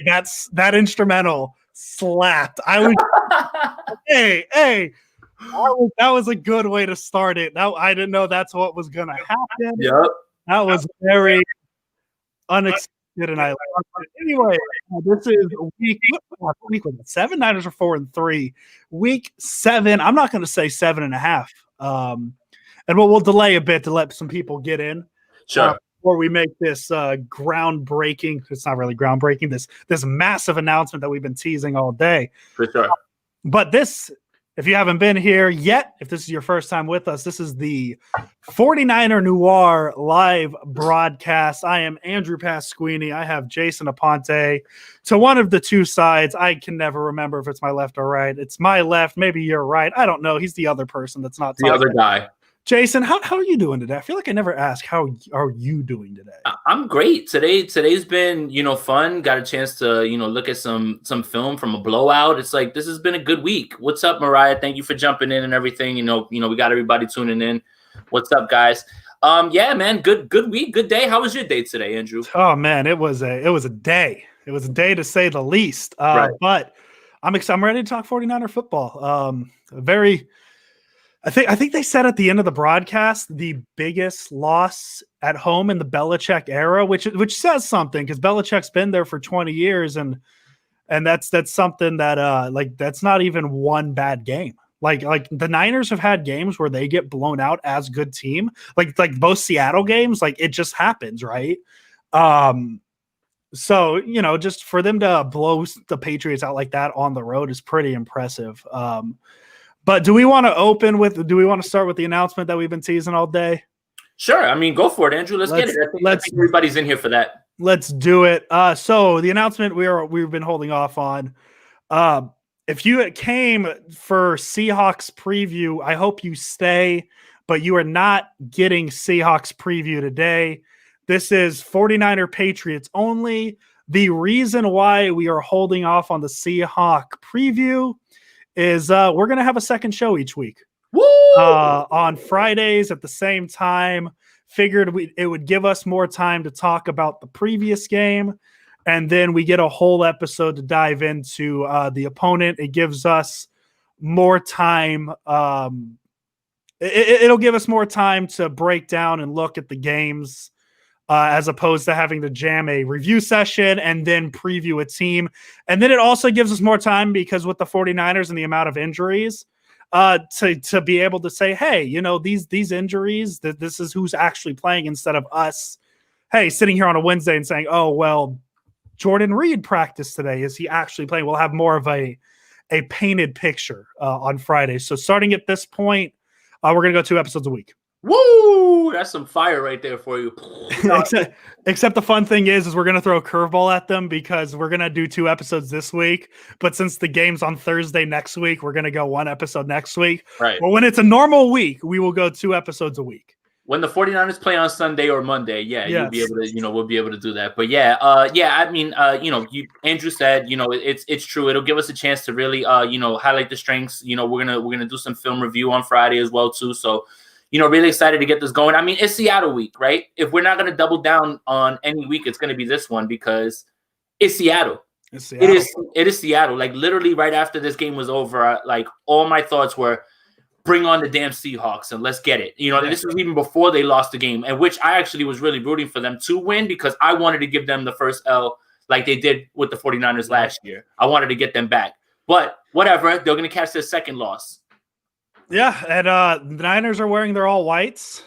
that instrumental slapped. I was hey. That was a good way to start it. Now I didn't know that's what was gonna happen. Yep. That was very unexpected, and I loved it. Anyway, this is week 7. Niners are 4-3. Week 7. I'm not going to say 7.5. And we'll delay a bit to let some people get in. Sure. Before we make this groundbreaking, it's not really groundbreaking. This massive announcement that we've been teasing all day. For sure. But this. If you haven't been here yet, if this is your first time with us, this is the 49er live broadcast. I am Andrew Pasquini. I have Jason Aponte. To one of the two sides, I can never remember if it's my left or right. It's my left. Maybe you're right. I don't know. He's the other person that's not the other guy. Jason, how are you doing today? I feel like I never asked how are you doing today. I'm great. Today's been, fun. Got a chance to, look at some film from a blowout. It's like this has been a good week. What's up, Mariah? Thank you for jumping in and everything. We got everybody tuning in. What's up, guys? Yeah, man, good week, good day. How was your day today, Andrew? Oh man, it was a day. It was a day to say the least. Right. But I'm ready to talk 49er football. I think they said at the end of the broadcast the biggest loss at home in the Belichick era, which says something because Belichick's been there for 20 years, and that's something that that's not even one bad game. Like the Niners have had games where they get blown out as a good team, like both Seattle games. Like it just happens, right? So just for them to blow the Patriots out like that on the road is pretty impressive. But do we want to start with the announcement that we've been teasing all day? Sure. I mean, go for it, Andrew. Let's get it. I think everybody's in here for that. Let's do it. So the announcement we've been holding off on. If you came for Seahawks preview, I hope you stay, but you are not getting Seahawks preview today. This is 49er Patriots only. The reason why we are holding off on the Seahawk preview is we're going to have a second show each week. Woo! On Fridays at the same time. Figured it would give us more time to talk about the previous game, and then we get a whole episode to dive into the opponent. It gives us more time. It'll give us more time to break down and look at the games as opposed to having to jam a review session and then preview a team. And then it also gives us more time because with the 49ers and the amount of injuries, to be able to say, hey, these injuries, this is who's actually playing instead of us, hey, sitting here on a Wednesday and saying, oh, well, Jordan Reed practiced today. Is he actually playing? We'll have more of a painted picture on Friday. So starting at this point, we're going to go 2 episodes a week. Woo! That's some fire right there for you. except the fun thing is we're going to throw a curveball at them because we're going to do 2 episodes this week. But since the game's on Thursday next week, we're going to go 1 episode next week. Right. But when it's a normal week, we will go 2 episodes a week. When the 49ers play on Sunday or Monday, you'll be able to, we'll be able to do that. But I mean, Andrew said, it's true. It'll give us a chance to really, highlight the strengths. We're gonna do some film review on Friday as well too. So, really excited to get this going. I mean, it's Seattle week, right? If we're not gonna double down on any week, it's gonna be this one because it's Seattle. It is Seattle. Like literally right after this game was over, like all my thoughts were, bring on the damn Seahawks and let's get it. This was even before they lost the game, and which I actually was really rooting for them to win because I wanted to give them the first L like they did with the 49ers last year. I wanted to get them back. But whatever, they're going to catch their second loss. Yeah, and the Niners are wearing their all whites,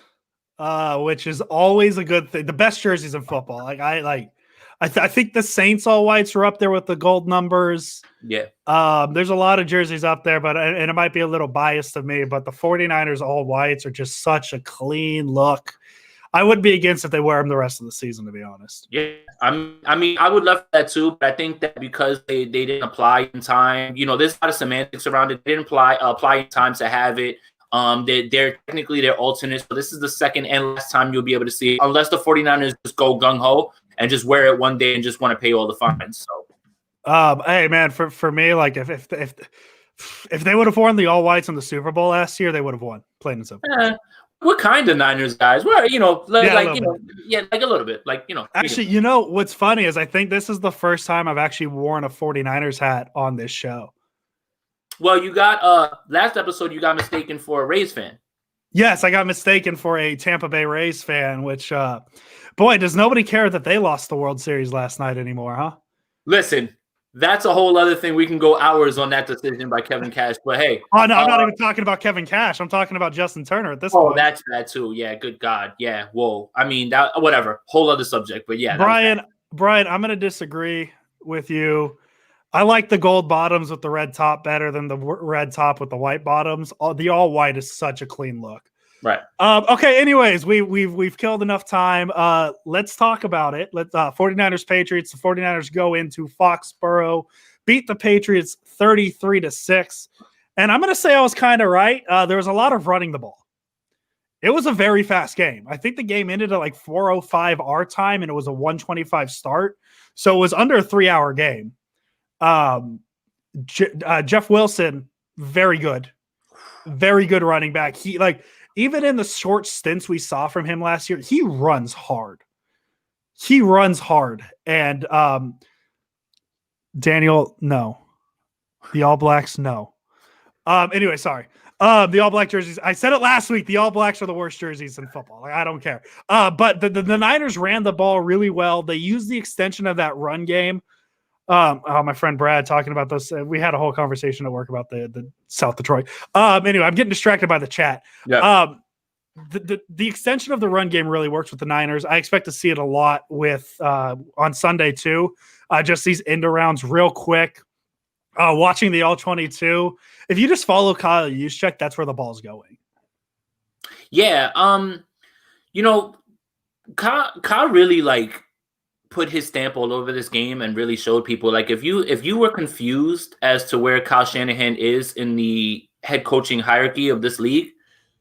which is always a good thing. The best jerseys in football. I think the Saints all whites are up there with the gold numbers. Yeah. There's a lot of jerseys up there, and it might be a little biased of me, but the 49ers all whites are just such a clean look. I wouldn't be against if they wear them the rest of the season, to be honest. Yeah. I mean, I would love that too, but I think that because they didn't apply in time, there's a lot of semantics around it. They didn't apply in time to have it. They're technically their alternates. So this is the second and last time you'll be able to see it, unless the 49ers just go gung-ho and just wear it one day and just want to pay all the fines. So, hey man, for me, like if they would have worn the all whites in the Super Bowl last year, they would have won. Plain and simple. What kind of Niners guys? Well, like a little bit. Actually, what's funny is I think this is the first time I've actually worn a 49ers hat on this show. Well, you got last episode you got mistaken for a Rays fan. Yes, I got mistaken for a Tampa Bay Rays fan, which boy, does nobody care that they lost the World Series last night anymore, huh? Listen, that's a whole other thing. We can go hours on that decision by Kevin Cash, but hey. Oh, no, I'm not even talking about Kevin Cash. I'm talking about Justin Turner at this point. Oh, that's bad too. Yeah, good God. Yeah, whoa. I mean, whatever. Whole other subject, but yeah. Brian, I'm going to disagree with you. I like the gold bottoms with the red top better than the red top with the white bottoms. The all white is such a clean look. Right. Okay. Anyways, we've killed enough time. Let's talk about it. 49ers Patriots. The 49ers go into Foxborough, beat the Patriots 33-6. And I'm going to say I was kind of right. There was a lot of running the ball. It was a very fast game. I think the game ended at like 4:05 our time, and it was a 1:25 start. So it was under a 3-hour game. Jeff Wilson, very good running back. He even in the short stints we saw from him last year, he runs hard. And Daniel, no. The All Blacks, no. Anyway, sorry. The All Black jerseys. I said it last week. The All Blacks are the worst jerseys in football. I don't care. But the Niners ran the ball really well. They used the extension of that run game. My friend Brad talking about this. We had a whole conversation at work about the South Detroit. Anyway, I'm getting distracted by the chat. Yeah. The extension of the run game really works with the Niners. I expect to see it a lot with on Sunday too. Just these end arounds real quick. Watching the all 22. If you just follow Kyle Juszczyk, that's where the ball's going. Yeah. Kyle really put his stamp all over this game and really showed people if you were confused as to where Kyle Shanahan is in the head coaching hierarchy of this league,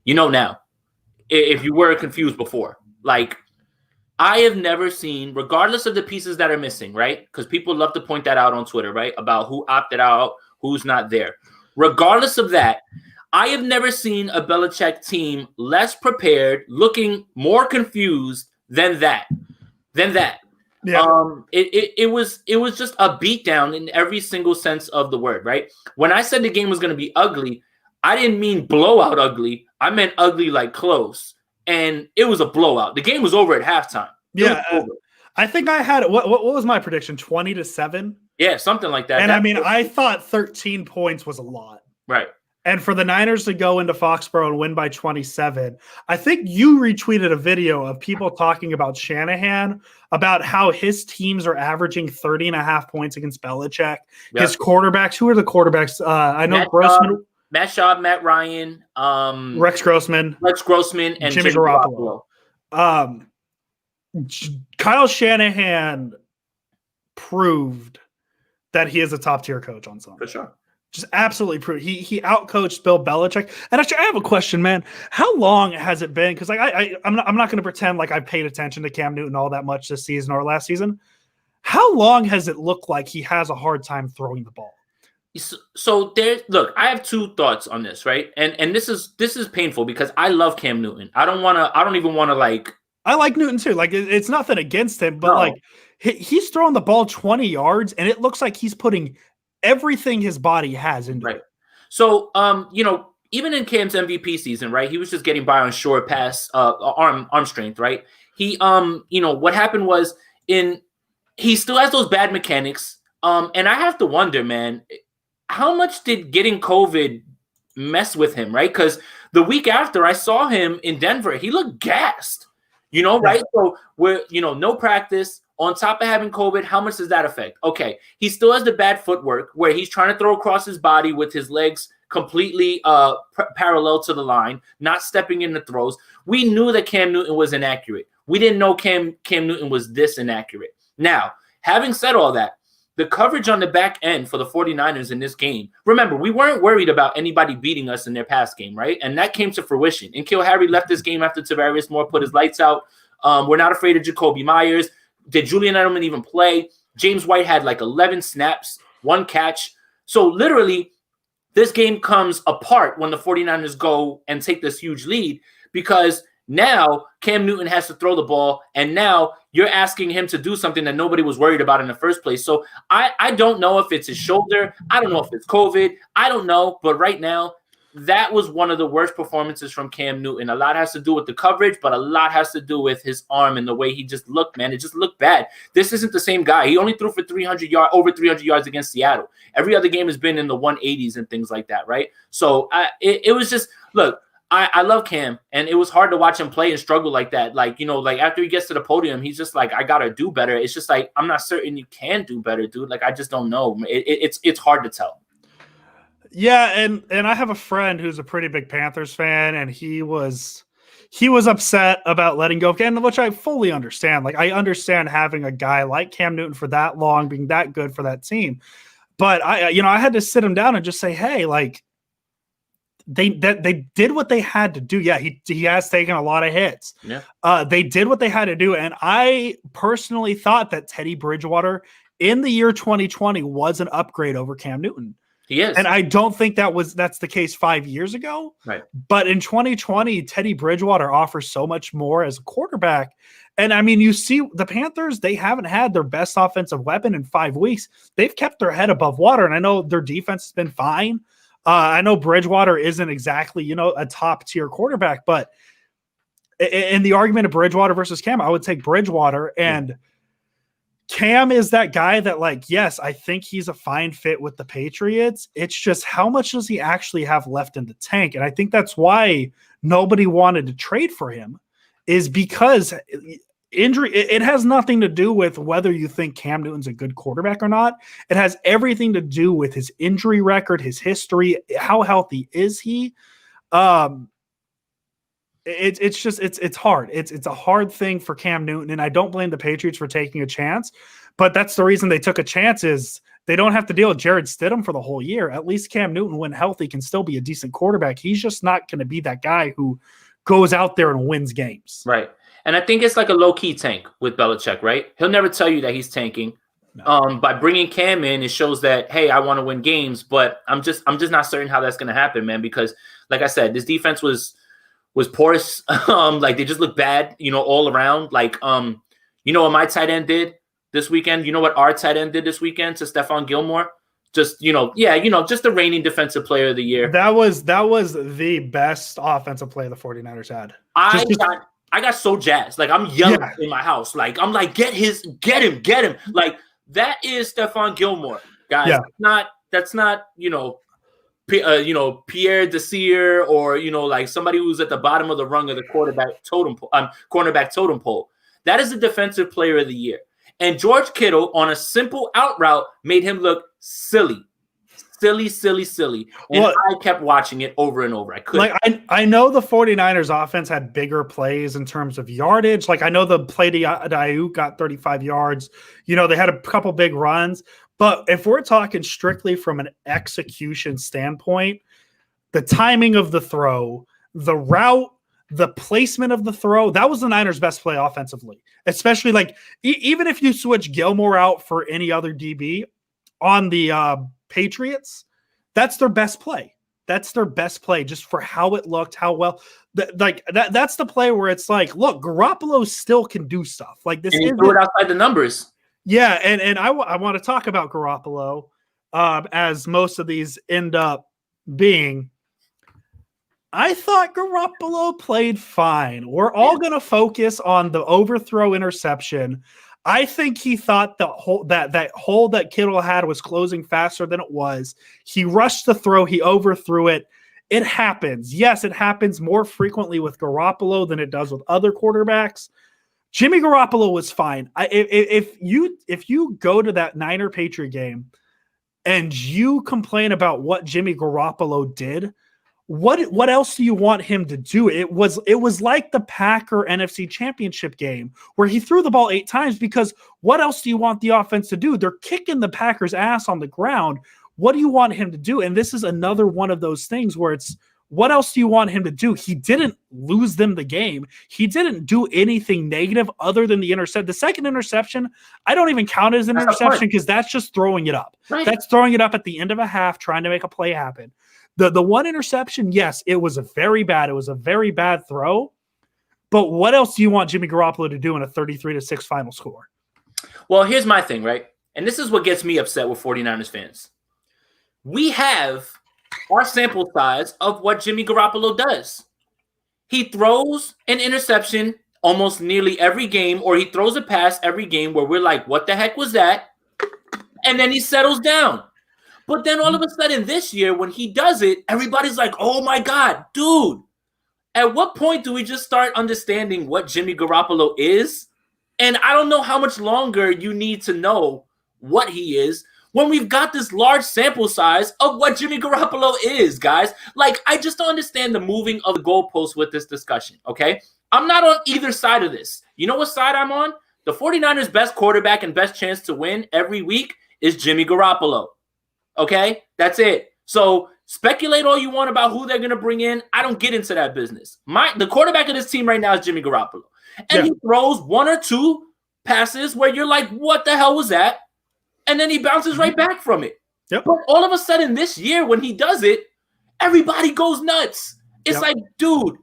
now. If you were confused before, I have never seen, regardless of the pieces that are missing, right? Because people love to point that out on Twitter, right? About who opted out, who's not there. Regardless of that, I have never seen a Belichick team less prepared, looking more confused than that. Yeah. It was just a beatdown in every single sense of the word, right? When I said the game was going to be ugly, I didn't mean blowout ugly. I meant ugly close. And it was a blowout. The game was over at halftime. Yeah. I think I had what was my prediction? 20-7? Yeah, something like that. And I thought 13 points was a lot. Right. And for the Niners to go into Foxborough and win by 27, I think you retweeted a video of people talking about Shanahan, about how his teams are averaging 30.5 points against Belichick. Yep. His quarterbacks, who are the quarterbacks? I know Grossman. Matt Schaub, Matt Ryan, Rex Grossman, and Jimmy Garoppolo. Kyle Shanahan proved that he is a top-tier coach on Sunday. For sure. Just absolutely proved. He outcoached Bill Belichick. And actually, I have a question, man. How long has it been? Because I'm not going to pretend like I paid attention to Cam Newton all that much this season or last season. How long has it looked like he has a hard time throwing the ball? So I have two thoughts on this, right? And this is painful because I love Cam Newton. I don't even want to I like Newton too. It's nothing against him, but he's throwing the ball 20 yards and it looks like he's putting everything his body has into it. So, even in Cam's MVP season, right? He was just getting by on short pass, arm strength, right? He, what happened was he still has those bad mechanics. And I have to wonder, man, how much did getting COVID mess with him, right? Because the week after I saw him in Denver, he looked gassed, right? So we're, no practice on top of having COVID. How much does that affect? Okay. He still has the bad footwork where he's trying to throw across his body with his legs completely parallel to the line, not stepping in the throws. We knew that Cam Newton was inaccurate. We didn't know Cam Newton was this inaccurate. Now, having said all that, the coverage on the back end for the 49ers in this game, remember, we weren't worried about anybody beating us in their pass game, right? And that came to fruition. And Harry left this game after Tavares Moore put his lights out. We're not afraid of Jacoby Myers. Did Julian Edelman even play? James White had 11 snaps, 1 catch. So literally, this game comes apart when the 49ers go and take this huge lead because now Cam Newton has to throw the ball, and now you're asking him to do something that nobody was worried about in the first place. So I don't know if it's his shoulder. I don't know if it's COVID. I don't know. But right now, that was one of the worst performances from Cam Newton. A lot has to do with the coverage, but a lot has to do with his arm and the way he just looked, man. It just looked bad. This isn't the same guy. He only threw for over 300 yards against Seattle. Every other game has been in the 180s and things like that, right? So it was just, look, I love Cam, and it was hard to watch him play and struggle like that. Like, like after he gets to the podium, he's just like, I got to do better. It's just like, I'm not certain you can do better, dude. Like, I just don't know. It's hard to tell. Yeah, and I have a friend who's a pretty big Panthers fan, and he was upset about letting go of Cam, which I fully understand. Like, I understand having a guy like Cam Newton for that long, being that good for that team. But I had to sit him down and just say, hey, like, they did what they had to do. Yeah, he has taken a lot of hits. Yeah. They did what they had to do, and I personally thought that Teddy Bridgewater in the year 2020 was an upgrade over Cam Newton. He is. And I don't think that's the case 5 years ago. Right. But in 2020, Teddy Bridgewater offers so much more as a quarterback. And I mean, you see the Panthers, they haven't had their best offensive weapon in 5 weeks. They've kept their head above water. And I know their defense has been fine. I know Bridgewater isn't exactly, a top tier quarterback, but in the argument of Bridgewater versus Cam, I would take Bridgewater. And Cam is that guy that, like, yes, I think he's a fine fit with the Patriots. It's just how much does he actually have left in the tank? And I think that's why nobody wanted to trade for him, is because injury, it has nothing to do with whether you think Cam Newton's a good quarterback or not. It has everything to do with his injury record, his history, how healthy is he? It's hard. It's a hard thing for Cam Newton, and I don't blame the Patriots for taking a chance, but that's the reason they took a chance, is they don't have to deal with Jared Stidham for the whole year. At least Cam Newton, when healthy, can still be a decent quarterback. He's just not going to be that guy who goes out there and wins games. Right. And I think it's like a low-key tank with Belichick, right? He'll never tell you that he's tanking. No. By bringing Cam in, it shows that, hey, I want to win games, but I'm just not certain how that's going to happen, man, because like I said, this defense was porous. Like, they just look bad, all around. Like, what my tight end did this weekend? You know what our tight end did this weekend to Stephon Gilmore? Just, just the reigning defensive player of the year. That was the best offensive play the 49ers had. I got so jazzed. Like, I'm yelling in my house. Like, I'm like, get him. Like, that is Stephon Gilmore, guys. Yeah. That's not, Pierre Desir, or like somebody who's at the bottom of the rung of the cornerback totem pole. That is the defensive player of the year. And George Kittle, on a simple out route, made him look silly. And I kept watching it over and over. I couldn't. Like, I know the 49ers offense had bigger plays in terms of yardage. Like, I know the play to Ayuk got 35 yards. They had a couple big runs. But if we're talking strictly from an execution standpoint, the timing of the throw, the route, the placement of the throw, that was the Niners' best play offensively. Especially, like, even if you switch Gilmore out for any other DB on the Patriots, that's their best play. That's their best play, just for how it looked, how well. That's the play where it's like, look, Garoppolo still can do stuff. Like, this is do it outside the numbers. Yeah, and I want to talk about Garoppolo, as most of these end up being. I thought Garoppolo played fine. We're all going to focus on the overthrow interception. I think he thought that hole that Kittle had was closing faster than it was. He rushed the throw. He overthrew it. It happens. Yes, it happens more frequently with Garoppolo than it does with other quarterbacks. Jimmy Garoppolo was fine. If you go to that Niner Patriot game and you complain about what Jimmy Garoppolo did, what else do you want him to do? It was like the Packer NFC Championship game where he threw the ball 8 times, because what else do you want the offense to do? They're kicking the Packers' ass on the ground. What do you want him to do? And this is another one of those things where it's, what else do you want him to do? He didn't lose them the game. He didn't do anything negative other than the intercept. The second interception, I don't even count it as an interception, because that's just throwing it up. Right. That's throwing it up at the end of a half, trying to make a play happen. The one interception, yes, it was a very bad throw. But what else do you want Jimmy Garoppolo to do in a 33-6 final score? Well, here's my thing, right? And this is what gets me upset with 49ers fans. We have our sample size of what Jimmy Garoppolo does. He throws an interception almost nearly every game, or he throws a pass every game where we're like, what the heck was that? And then he settles down. But then all of a sudden this year, when he does it, everybody's like, oh my God, dude. At what point do we just start understanding what Jimmy Garoppolo is? And I don't know how much longer you need to know what he is when we've got this large sample size of what Jimmy Garoppolo is, guys. Like, I just don't understand the moving of the goalposts with this discussion, okay? I'm not on either side of this. You know what side I'm on? The 49ers' best quarterback and best chance to win every week is Jimmy Garoppolo, okay? That's it. So speculate all you want about who they're going to bring in. I don't get into that business. The quarterback of this team right now is Jimmy Garoppolo. And he throws one or two passes where you're like, what the hell was that? And then he bounces right back from it. But all of a sudden this year when he does it, everybody goes nuts. It's like, dude,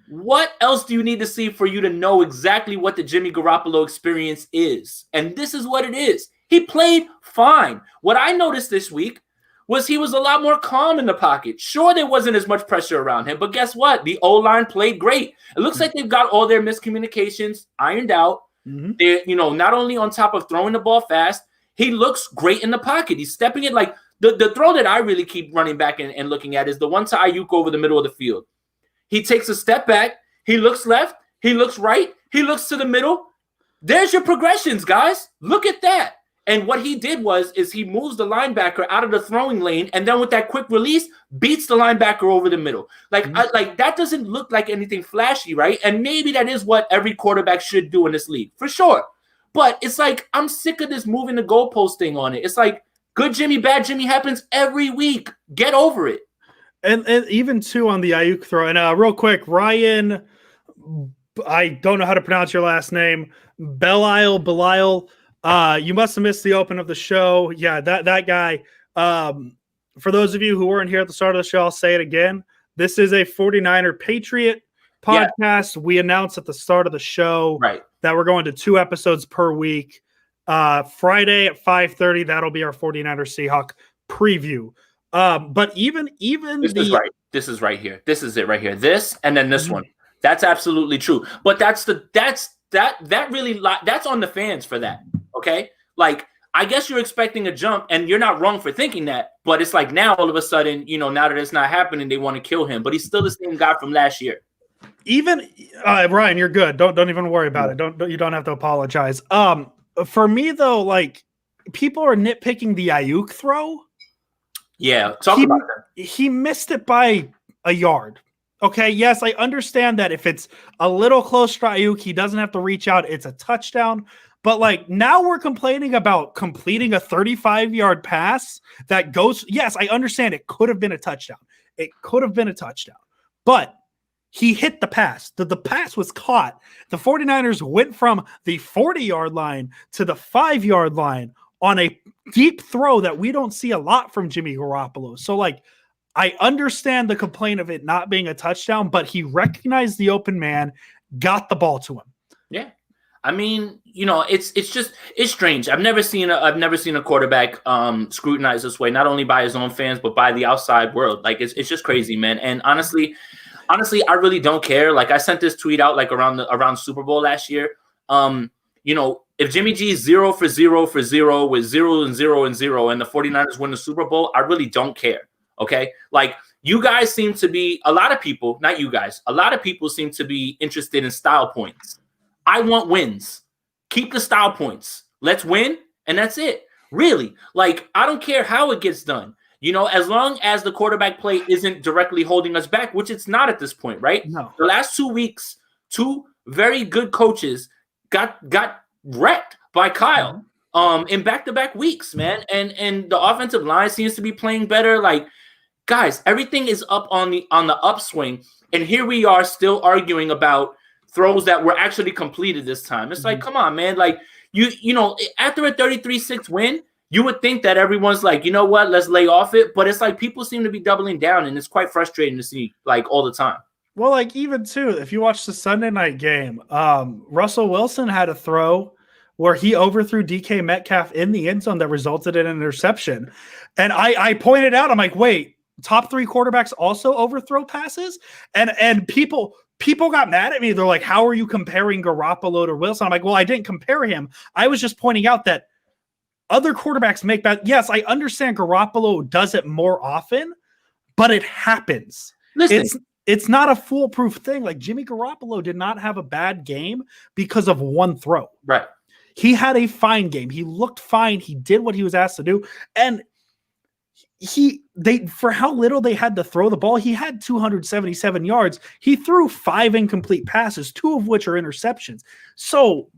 what else do you need to see for you to know exactly what the Jimmy Garoppolo experience is? And this is what it is. He played fine. What I noticed this week was he was a lot more calm in the pocket. Sure, there wasn't as much pressure around him, but guess what? The O-line played great. It looks like they've got all their miscommunications ironed out. They're, not only on top of throwing the ball fast, he looks great in the pocket. He's stepping it like the throw that I really keep running back and looking at is the one to Ayuk over the middle of the field. He takes a step back. He looks left. He looks right. He looks to the middle. There's your progressions, guys. Look at that. And what he did is he moves the linebacker out of the throwing lane, and then with that quick release, beats the linebacker over the middle. Like, that doesn't look like anything flashy, right? And maybe that is what every quarterback should do in this league, for sure. But it's like, I'm sick of this moving the goalpost thing on it. It's like, good Jimmy, bad Jimmy happens every week. Get over it. And even, too, on the Ayuk throw. And real quick, Ryan, I don't know how to pronounce your last name, Belial. You must have missed the open of the show. Yeah, that guy. For those of you who weren't here at the start of the show, I'll say it again. This is a 49er Patriot podcast. We announced at the start of the show that we're going to 2 episodes per week. Friday at 5:30, that'll be our 49er Seahawk preview. But even this is right here. This is it right here. This and then this one. That's absolutely true. But that's on the fans for that. Okay, like I guess you're expecting a jump, and you're not wrong for thinking that. But it's like now all of a sudden, now that it's not happening, they want to kill him. But he's still the same guy from last year. Even Ryan, you're good. Don't even worry about it. You don't have to apologize. For me though, like people are nitpicking the Ayuk throw. Yeah, talk about that. He missed it by a yard. Okay, yes, I understand that if it's a little close to Ayuk, he doesn't have to reach out. It's a touchdown. But, like, now we're complaining about completing a 35-yard pass that goes – yes, I understand it could have been a touchdown. It could have been a touchdown. But he hit the pass. The pass was caught. The 49ers went from the 40-yard line to the 5-yard line on a deep throw that we don't see a lot from Jimmy Garoppolo. So, like, I understand the complaint of it not being a touchdown, but he recognized the open man, got the ball to him. Yeah. I mean, it's strange. I've never seen a quarterback scrutinized this way, not only by his own fans, but by the outside world. Like it's just crazy, man. And honestly, I really don't care. Like I sent this tweet out like around Super Bowl last year. If Jimmy G is 0 for 0 for 0 with 0 and 0 and 0 and the 49ers win the Super Bowl, I really don't care. Okay. Like you guys seem to be a lot of people seem to be interested in style points. I want wins. Keep the style points. Let's win, and that's it. Really. Like, I don't care how it gets done. As long as the quarterback play isn't directly holding us back, which it's not at this point, right? No. The last 2 weeks, 2 very good coaches got wrecked by Kyle in back-to-back weeks, man. And the offensive line seems to be playing better. Like, guys, everything is up on the upswing, and here we are still arguing about throws that were actually completed this time. It's like, come on, man. Like, you know, after a 33-6 win, you would think that everyone's like, you know what, let's lay off it. But it's like people seem to be doubling down, and it's quite frustrating to see like all the time. Well, like even too, if you watch the Sunday night game, Russell Wilson had a throw where he overthrew DK Metcalf in the end zone that resulted in an interception. And I pointed out, I'm like, wait, top 3 quarterbacks also overthrow passes? And people got mad at me. They're like, how are you comparing Garoppolo to Wilson? I'm like, well, I didn't compare him. I was just pointing out that other quarterbacks make bad. Yes, I understand Garoppolo does it more often, but it happens. Listen. It's not a foolproof thing. Like Jimmy Garoppolo did not have a bad game because of one throw. Right. He had a fine game. He looked fine. He did what he was asked to do. And for how little they had to throw the ball, he had 277 yards. He threw 5 incomplete passes, 2 of which are interceptions. So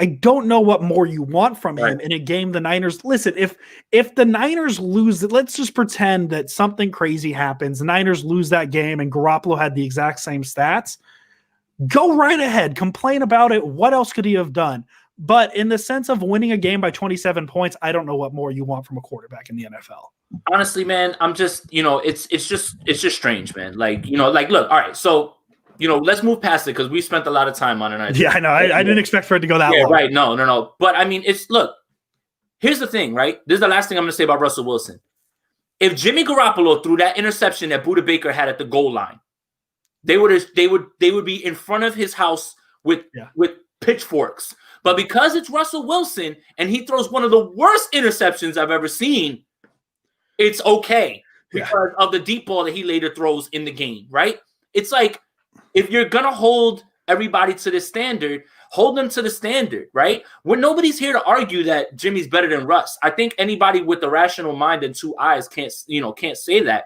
I don't know what more you want from him in a game the Niners. Listen, if the Niners lose, let's just pretend that something crazy happens. The Niners lose that game and Garoppolo had the exact same stats. Go right ahead. Complain about it. What else could he have done? But in the sense of winning a game by 27 points, I don't know what more you want from a quarterback in the NFL. Honestly, man, I'm just, it's just strange, man. Like, look, all right, so let's move past it because we spent a lot of time on it. Yeah, I know. I didn't expect for it to go that long. Right. No. But I mean, look, here's the thing, right? This is the last thing I'm going to say about Russell Wilson. If Jimmy Garoppolo threw that interception that Budda Baker had at the goal line, they would be in front of his house with pitchforks. But because it's Russell Wilson and he throws one of the worst interceptions I've ever seen, it's okay because of the deep ball that he later throws in the game, right? It's like, if you're going to hold everybody to the standard, hold them to the standard, right? When nobody's here to argue that Jimmy's better than Russ. I think anybody with a rational mind and 2 eyes can't say that.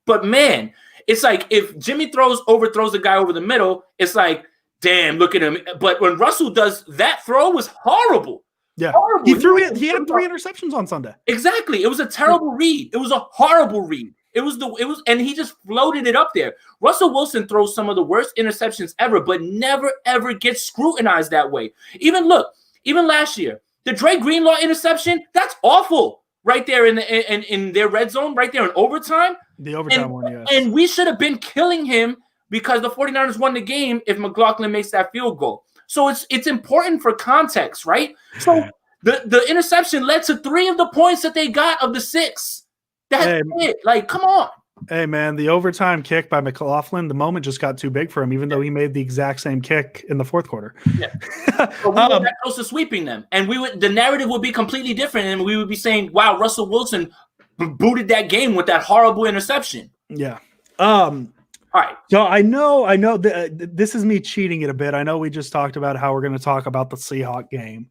But man, it's like if Jimmy overthrows the guy over the middle, it's like, damn, look at him. But when Russell does that throw was horrible. Yeah. Horrible. He had 3 interceptions on Sunday. Exactly. It was a terrible read. It was a horrible read. And he just floated it up there. Russell Wilson throws some of the worst interceptions ever, but never, ever gets scrutinized that way. Even last year, the Dre Greenlaw interception, that's awful right there in their red zone, right there in overtime. The overtime one, yes. And we should have been killing him because the 49ers won the game if McLaughlin makes that field goal. So it's important for context, right? So the interception led to 3 of the points that they got of the 6. That's it. Like, come on. Hey, man, the overtime kick by McLaughlin, the moment just got too big for him, even though he made the exact same kick in the 4th quarter. Yeah. But we were that close to sweeping them. And the narrative would be completely different. And we would be saying, wow, Russell Wilson booted that game with that horrible interception. Yeah. All right. So I know this is me cheating it a bit. I know we just talked about how we're going to talk about the Seahawks game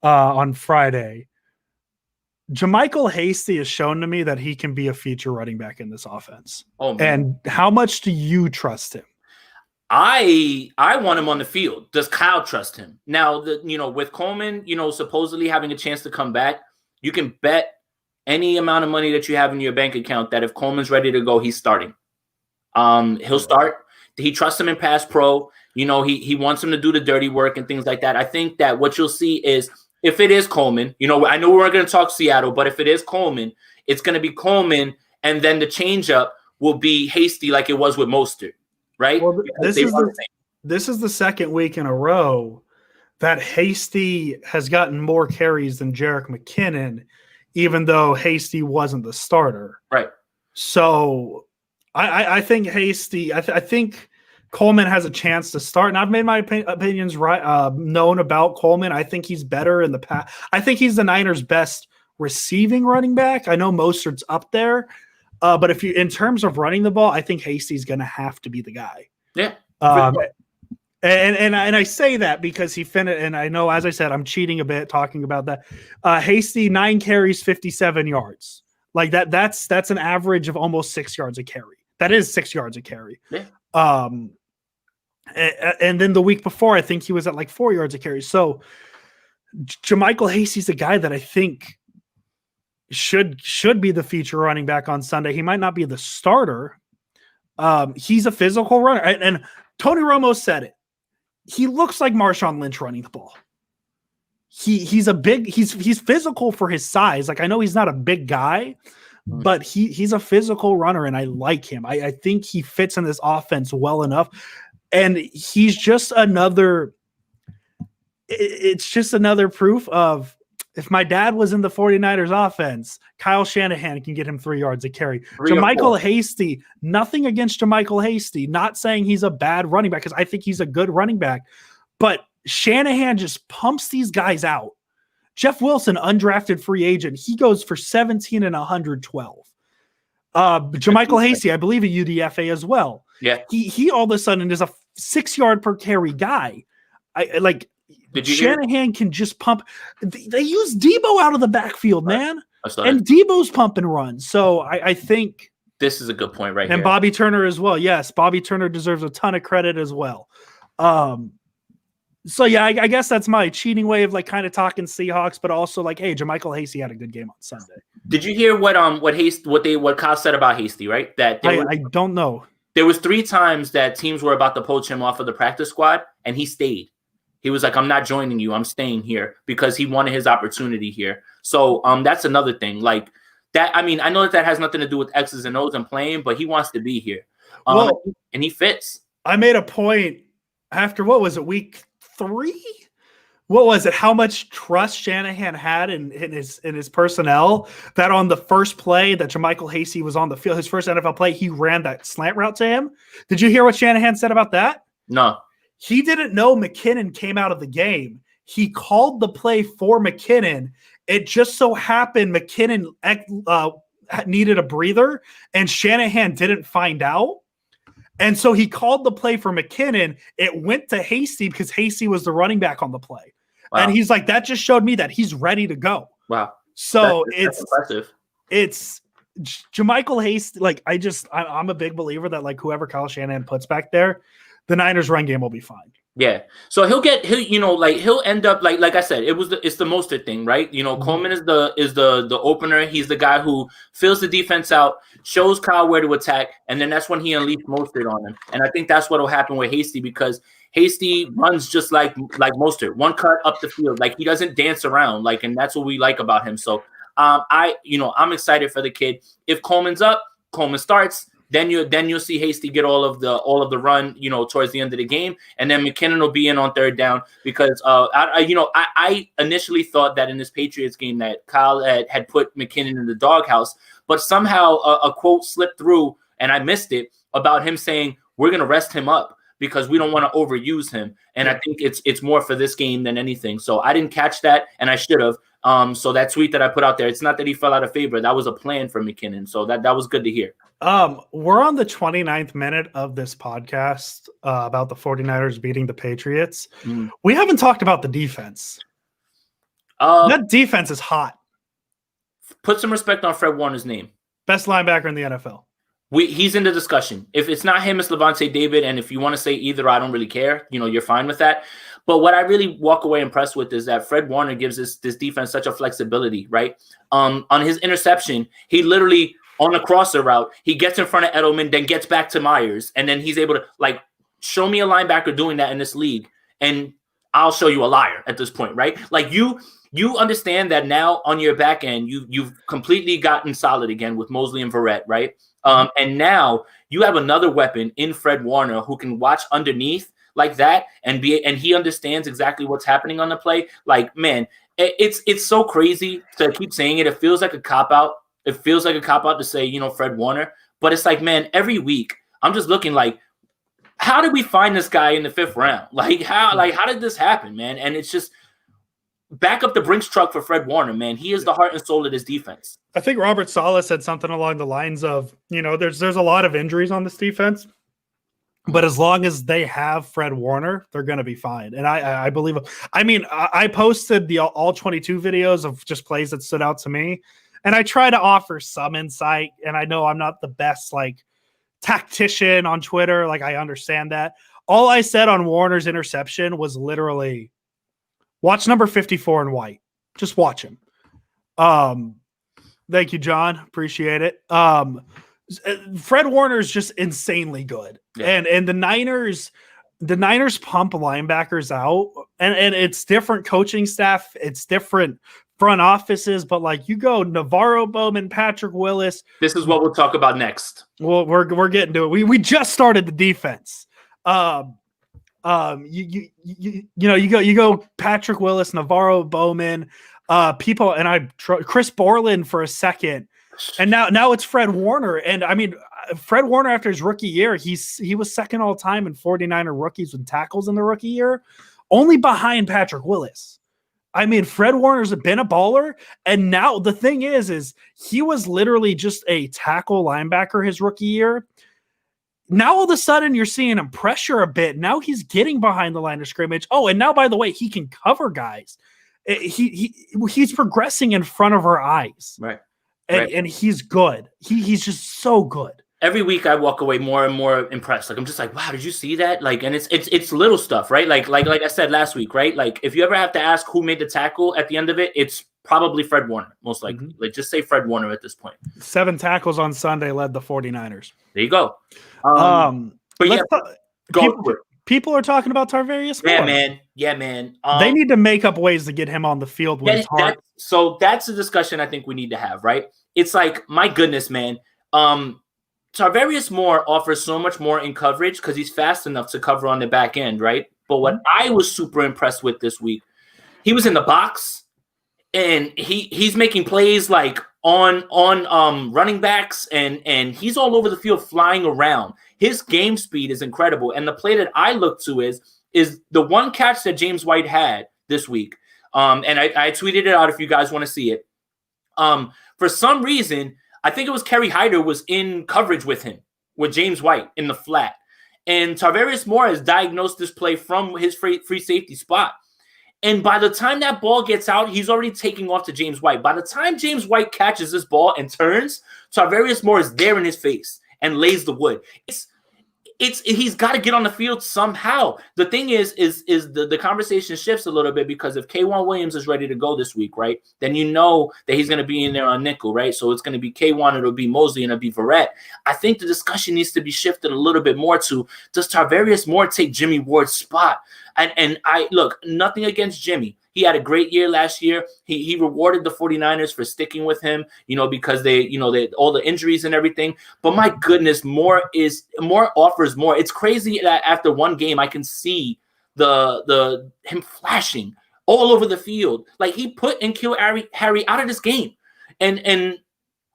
on Friday. JaMychal Hasty has shown to me that he can be a feature running back in this offense. Oh, man. And how much do you trust him? I want him on the field. Does Kyle trust him? Now, with Coleman, supposedly having a chance to come back, you can bet any amount of money that you have in your bank account that if Coleman's ready to go, he's starting. He'll start. He trusts him in pass pro. He wants him to do the dirty work and things like that. I think that what you'll see is if it is Coleman, I know we're going to talk Seattle, but if it is Coleman, it's going to be Coleman, and then the changeup will be Hasty like it was with Mostert, right? Well, this is the second week in a row that Hasty has gotten more carries than Jerick McKinnon, even though Hasty wasn't the starter. Right. So I think Hasty, I think Coleman has a chance to start, and I've made my opinions known about Coleman. I think he's better in the past. I think he's the Niners' best receiving running back. I know Mostert's up there, but if you, in terms of running the ball, I think Hasty's going to have to be the guy. Yeah. And I say that because he finished, and I know, as I said, I'm cheating a bit talking about that. Hasty 9 carries, 57 yards. Like that's an average of almost 6 yards a carry. That is 6 yards a carry. Yeah. And then the week before, I think he was at like 4 yards a carry. So JaMychal Hasty's a guy that I think should be the feature running back on Sunday. He might not be the starter. He's a physical runner. And Tony Romo said it. He looks like Marshawn Lynch running the ball. he's physical for his size. Like, I know he's not a big guy, but he's a physical runner, and I like him. I think he fits in this offense well enough, and he's just another. It's just another proof of, if my dad was in the 49ers offense, Kyle Shanahan can get him 3 yards a carry. JaMycal Hasty, nothing against JaMycal Hasty, not saying he's a bad running back, because I think he's a good running back, but Shanahan just pumps these guys out. Jeff Wilson, undrafted free agent, he goes for 17 and 112. JaMycal Hasty, I believe a UDFA as well. Yeah. He all of a sudden is a 6 yard per carry guy. Shanahan can just pump. They use Debo out of the backfield, man. And Debo's pump and run. So I think this is a good point right here. And Bobby Turner as well. Yes, Bobby Turner deserves a ton of credit as well. So yeah, I guess that's my cheating way of like kind of talking Seahawks, but also like, hey, JaMycal Hasty had a good game on Sunday. Did you hear what Kyle said about Hasty? Right, that I don't know. There was 3 times that teams were about to poach him off of the practice squad, and he stayed. He was like, I'm not joining you. I'm staying here, because he wanted his opportunity here. So that's another thing. Like that. I mean, I know that has nothing to do with X's and O's and playing, but he wants to be here. And he fits. I made a point after, what was it, week 3? What was it? How much trust Shanahan had in his personnel, that on the first play that JaMycal Hasty was on the field, his first NFL play, he ran that slant route to him. Did you hear what Shanahan said about that? No. He didn't know McKinnon came out of the game. He called the play for McKinnon. It just so happened McKinnon needed a breather, and Shanahan didn't find out. And so he called the play for McKinnon. It went to Hasty because Hasty was the running back on the play. Wow. And he's like, that just showed me that he's ready to go. Wow. So that's impressive. It's JaMycal Hasty. Like, I'm a big believer that like whoever Kyle Shanahan puts back there, the Niners run game will be fine. Yeah. So he'll end up like I said, it's the Mostert thing, right? You know, Coleman is the opener. He's the guy who fills the defense out, shows Kyle where to attack, and then that's when he unleashed Mostert on him. And I think that's what will happen with Hasty, because Hasty runs just like Mostert, one cut up the field. Like, he doesn't dance around, like, and that's what we like about him. So I'm excited for the kid. If Coleman's up, Coleman starts. Then you'll see Hasty get all of the run, towards the end of the game, and then McKinnon will be in on third down, because I initially thought that in this Patriots game that Kyle had put McKinnon in the doghouse, but somehow a quote slipped through and I missed it about him saying we're gonna rest him up because we don't want to overuse him, and I think it's more for this game than anything. So I didn't catch that, and I should have. So that tweet that I put out there, it's not that he fell out of favor. That was a plan for McKinnon. So that was good to hear. We're on the 29th minute of this podcast about the 49ers beating the Patriots. We haven't talked about the defense. That defense is hot. Put some respect on Fred Warner's name. Best linebacker in the NFL. He's in the discussion. If it's not him, it's Levante David. And if you want to say either, I don't really care. You're fine with that. But what I really walk away impressed with is that Fred Warner gives this defense such a flexibility, right? On his interception, he literally, on the crosser route, he gets in front of Edelman, then gets back to Myers. And then he's able to, like, show me a linebacker doing that in this league, and I'll show you a liar at this point, right? Like, you understand that now on your back end, you've completely gotten solid again with Mosley and Verrett, right? And now you have another weapon in Fred Warner who can watch underneath like that and he understands exactly what's happening on the play. Like, man, it's so crazy to keep saying it. It feels like a cop-out. It feels like a cop-out to say, Fred Warner. But it's like, man, every week I'm just looking like, how did we find this guy in the 5th round? How did this happen, man? And it's just back up the Brinks truck for Fred Warner, man. He is the heart and soul of this defense. I think Robert Saleh said something along the lines of, there's a lot of injuries on this defense, but as long as they have Fred Warner, they're going to be fine. And I believe – I mean, I posted the all 22 videos of just plays that stood out to me, and I try to offer some insight, and I know I'm not the best, tactician on Twitter. I understand that. All I said on Warner's interception was literally – watch number 54 in white. Just watch him. Thank you, John. Appreciate it. Fred Warner is just insanely good. Yeah. And the Niners pump linebackers out and it's different coaching staff, it's different front offices, but like you go Navarro Bowman, Patrick Willis. This is what we'll talk about next. Well, we're getting to it. We just started the defense. You go Patrick Willis, Navarro Bowman, people, and Chris Borland for a second, and now it's Fred Warner. And I mean, Fred Warner after his rookie year, he was second all time in 49er rookies with tackles in the rookie year, only behind Patrick Willis. I mean, Fred Warner's been a baller, and now the thing is he was literally just a tackle linebacker his rookie year. Now all of a sudden you're seeing him pressure a bit. Now he's getting behind the line of scrimmage. Oh, and now by the way, he can cover guys. He's progressing in front of our eyes, right? And he's good. He's just so good. Every week I walk away more and more impressed. Like I'm just like, wow, did you see that? Like, and it's little stuff, right? Like I said last week, right? Like if you ever have to ask who made the tackle at the end of it, it's probably Fred Warner, most likely. Mm-hmm. Like just say Fred Warner at this point. 7 tackles on Sunday led the 49ers. There you go. But yeah, people are talking about Tarvarius Moore. Yeah, man. They need to make up ways to get him on the field when it's hard. So that's a discussion I think we need to have, right? It's like, my goodness, man. Tarvarius Moore offers so much more in coverage because he's fast enough to cover on the back end, right? But what I was super impressed with this week, he was in the box and he's making plays like on running backs and he's all over the field flying around. His game speed is incredible. And the play that I look to is the one catch that James White had this week. And I tweeted it out if you guys want to see it. For some reason, I think it was Kerry Hyder was in coverage with him, with James White in the flat. And Tarvarius Moore has diagnosed this play from his free safety spot. And by the time that ball gets out, he's already taking off to James White. By the time James White catches this ball and turns, Tarvarius Moore is there in his face and lays the wood. He's got to get on the field somehow. The thing is the conversation shifts a little bit because if K1 Williams is ready to go this week, right, then you know that he's going to be in there on nickel, right? So it's going to be K1, it'll be Mosley, and it'll be Verrett. I think the discussion needs to be shifted a little bit more to, does Tarvarius Moore take Jimmy Ward's spot? And I look, nothing against Jimmy. He had a great year last year. He rewarded the 49ers for sticking with him, because they all the injuries and everything. But my goodness, Moore offers more. It's crazy that after one game, I can see him flashing all over the field. Like he put N'Keal Harry out of this game. And